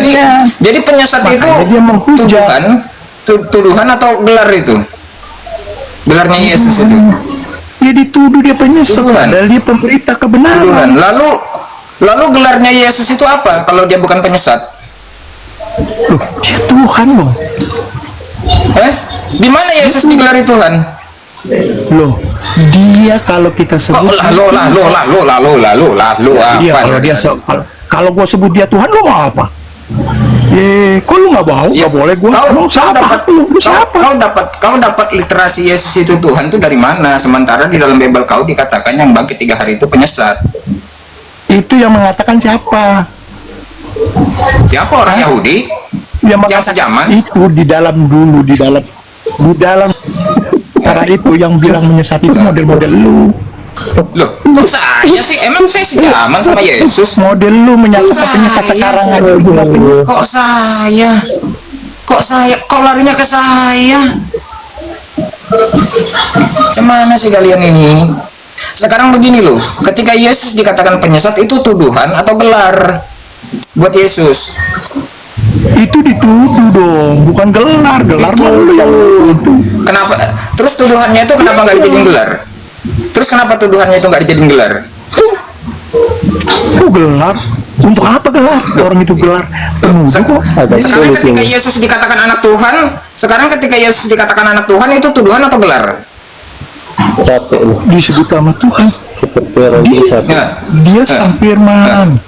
Speaker 8: Jadi penyesat itu
Speaker 9: dia menghujat.
Speaker 8: tuduhan atau gelar itu? Gelarnya Yesus itu.
Speaker 9: Dia dituduh dia penyesat, padahal dia pemberita kebenaran.
Speaker 8: Tuduhan. Lalu gelarnya Yesus itu apa kalau dia bukan penyesat?
Speaker 9: Loh, dia Tuhan loh.
Speaker 8: Di mana Yesus digelari Tuhan?
Speaker 9: Loh, dia kalau kita sebut kalau gua sebut dia Tuhan, lo mau apa? Kok lu nggak mau? Nggak boleh gua.
Speaker 8: Kau dapat literasi Yesus itu Tuhan itu dari mana? Sementara di dalam Bible kau dikatakan yang bangkit 3 hari itu penyesat.
Speaker 9: Itu yang mengatakan siapa?
Speaker 8: Siapa orang Yahudi? Yang sejaman?
Speaker 9: Itu di dalam cara itu yang bilang menyesat itu model-model lu.
Speaker 8: Loh, kok saya sih? Emang saya sejaman sama Yesus?
Speaker 9: Model lu menyatakan penyesat sekarang aja.
Speaker 8: Kok saya? Kok larinya ke saya? Gimana sih kalian ini? Sekarang begini loh, ketika Yesus dikatakan penyesat itu tuduhan atau gelar buat Yesus?
Speaker 9: Itu dituduh dong, bukan gelar malu yang dituduh.
Speaker 8: Kenapa? Terus tuduhannya itu kenapa nggak dijadiin gelar? Terus kenapa tuduhannya itu nggak dijadiin gelar?
Speaker 9: Gelar? Untuk apa gelar? Orang itu gelar penuduh kok.
Speaker 8: Sekarang ketika Yesus dikatakan anak Tuhan, itu tuduhan atau gelar?
Speaker 9: Disebut nama Tuhan. Dia sang firman.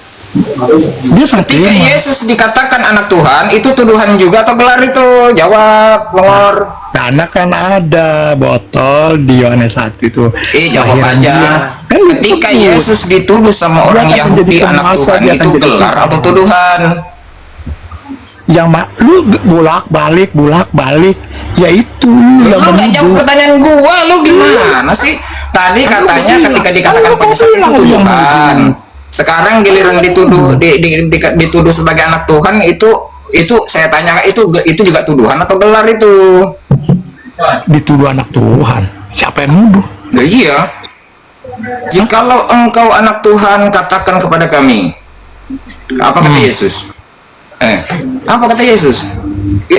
Speaker 8: Ketika Yesus dikatakan anak Tuhan, itu tuduhan juga atau gelar itu? Jawab, Lor.
Speaker 9: Karena kan ada botol di Yohanes 1 itu.
Speaker 8: Jawab aja. Ketika Yesus dituduh sama orang Yahudi anak Tuhan, itu gelar atau tuduhan?
Speaker 9: Yang lu bolak-balik, ya itu lu yang
Speaker 8: nggak jawab pertanyaan gua. Lu gimana sih? Tadi katanya ketika dikatakan penyesat itu tuduhan. Sekarang giliran dituduh sebagai anak Tuhan, itu saya tanya, itu juga tuduhan atau gelar itu?
Speaker 9: Dituduh anak Tuhan. Siapa yang nuduh?
Speaker 8: Iya. Jikalau engkau anak Tuhan, katakan kepada kami. Apa kata Yesus? Apa kata Yesus?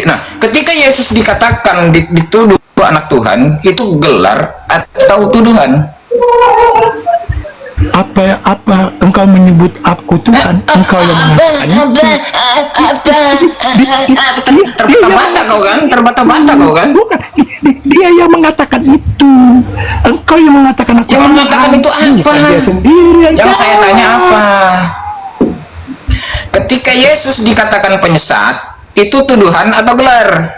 Speaker 8: Nah, ketika Yesus dikatakan dituduh anak Tuhan, itu gelar atau tuduhan?
Speaker 9: Apa engkau menyebut aku Tuhan? Engkau yang mengatakan
Speaker 8: terbata-bata kau kan?
Speaker 9: Bukan, dia yang mengatakan itu. Engkau yang mengatakan aku.
Speaker 8: Yang mengatakan itu apa?
Speaker 9: Dia sendiri yang
Speaker 8: saya tanya apa? Ketika Yesus dikatakan penyesat, itu tuduhan atau gelar?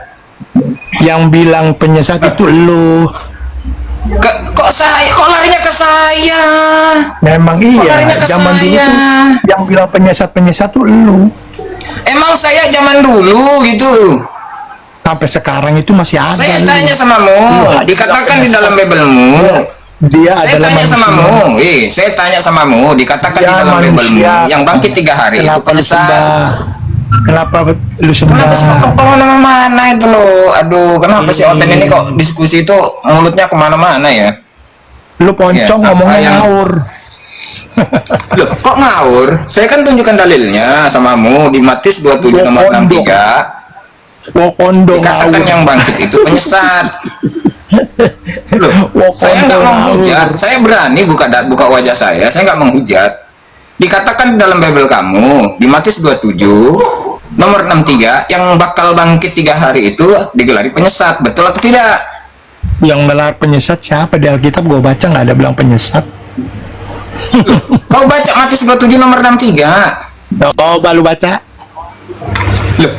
Speaker 9: Yang bilang penyesat itu lu.
Speaker 8: Kok larinya ke saya?
Speaker 9: Memang iya. Zaman dulu tuh yang bilang penyesat tuh lu.
Speaker 8: Emang saya zaman dulu gitu.
Speaker 9: Sampai sekarang itu masih ada.
Speaker 8: Saya tanya samamu, dikatakan di dalam Bible-mu. Saya tanya samamu, dikatakan di dalam Bible-mu yang bangkit 3 hari itu penyesat.
Speaker 9: Kenapa lu sembah?
Speaker 8: Kenapa kemana-mana itu loh? Aduh, kenapa si Oten ini kok diskusi itu mulutnya kemana-mana ya?
Speaker 9: Lu poncong ngomongnya ngawur.
Speaker 8: Loh, kok ngawur? Saya kan tunjukkan dalilnya samamu di Matius 27 nomor 63. Dikatakan yang bangkit itu penyesat. Loh, saya nggak menghujat. Saya berani buka wajah saya nggak menghujat. Dikatakan dalam Bible kamu di Matius 27 nomor 63 yang bakal bangkit 3 hari itu digelari penyesat, betul atau tidak?
Speaker 9: Yang gelar penyesat siapa? Di Alkitab gue baca nggak ada bilang penyesat.
Speaker 8: Kau baca Matius 27 nomor 63?
Speaker 9: Coba lu baca.
Speaker 8: Loh,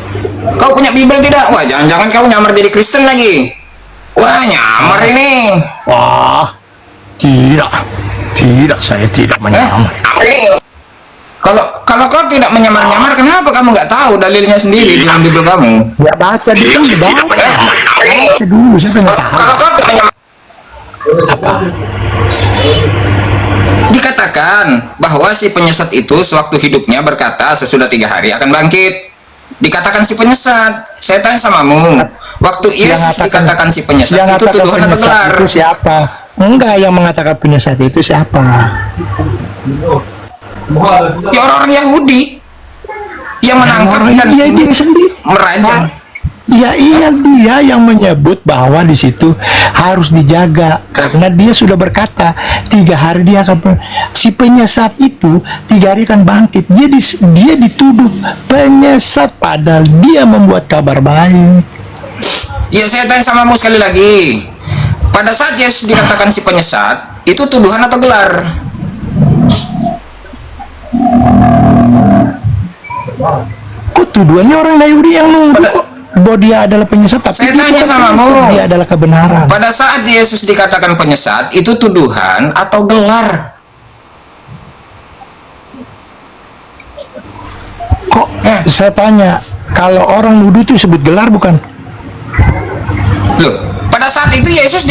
Speaker 8: kau punya Bible tidak? Wah, jangan-jangan kau nyamar jadi Kristen lagi. Wah, nyamar ini.
Speaker 9: Wah, tidak, saya tidak menyamar.
Speaker 8: Kalau kau tidak menyamar-nyamar, kenapa kamu nggak tahu dalilnya sendiri di dalam Bible kamu?
Speaker 9: Ya baca dulu, baca dulu, saya pengen tahu.
Speaker 8: Kalau kau tidak menyamar,
Speaker 9: apa?
Speaker 8: dikatakan bahwa si penyesat itu sewaktu hidupnya berkata sesudah 3 hari akan bangkit. Dikatakan si penyesat. Saya tanya samamu, waktu Yesus dikatakan si penyesat itu tuduhan atau gelar?
Speaker 9: Itu siapa? Enggak, yang mengatakan penyesat itu siapa?
Speaker 8: Ya orang-orang Yahudi yang menangkap dan
Speaker 9: dia sendiri
Speaker 8: merajam.
Speaker 9: Ya iya, dia yang menyebut bahwa di situ harus dijaga karena dia sudah berkata 3 hari dia akan si penyesat itu 3 hari akan bangkit. Dia dituduh penyesat padahal dia membuat kabar baik.
Speaker 8: Ya saya tanya samamu sekali lagi. Pada saat Yesus dikatakan si penyesat, itu tuduhan atau gelar?
Speaker 9: Kok tuduhannya orang Yahudi yang nuduh bahwa dia adalah penyesat, tapi
Speaker 8: saya tanya samamu,
Speaker 9: dia adalah kebenaran.
Speaker 8: Pada saat Yesus dikatakan penyesat, itu tuduhan atau gelar?
Speaker 9: Kok saya tanya, kalau orang nuduh itu sebut gelar bukan?
Speaker 8: Loh, pada saat itu Yesus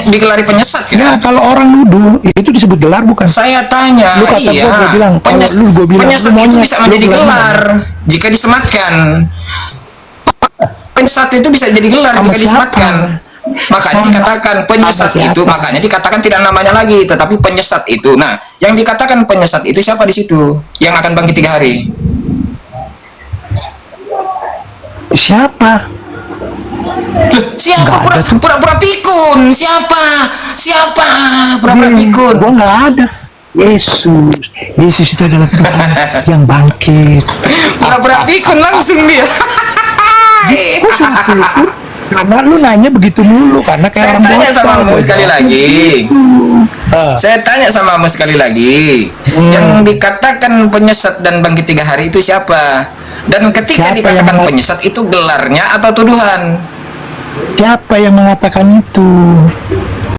Speaker 8: digelari penyesat kan?
Speaker 9: Ya, kalau orang nuduh itu disebut gelar bukan?
Speaker 8: Saya tanya,
Speaker 9: lu kata
Speaker 8: iya,
Speaker 9: gua bilang,
Speaker 8: penyesat itu bisa menjadi gelar jika disematkan. Penyesat itu bisa jadi gelar jika disematkan. Makanya dikatakan penyesat itu, makanya dikatakan tidak namanya lagi, tetapi penyesat itu. Nah, yang dikatakan penyesat itu siapa di situ? Yang akan bangkit 3 hari?
Speaker 9: Siapa?
Speaker 8: Loh, siapa? Pura-pura pikun. Siapa? Pura-pura pikun.
Speaker 9: Gua nggak ada. Yesus itu adalah Tuhan yang bangkit.
Speaker 8: Pura-pura pikun langsung dia.
Speaker 9: Kok suruh pikun? Karena lu nanya begitu mulu, karena kayak
Speaker 8: Saya tanya sama kamu sekali lagi. Saya tanya sama kamu sekali lagi. Yang dikatakan penyesat dan bangkit 3 hari itu siapa? Dan ketika dikatakan penyesat itu gelarnya atau tuduhan?
Speaker 9: Siapa yang mengatakan itu?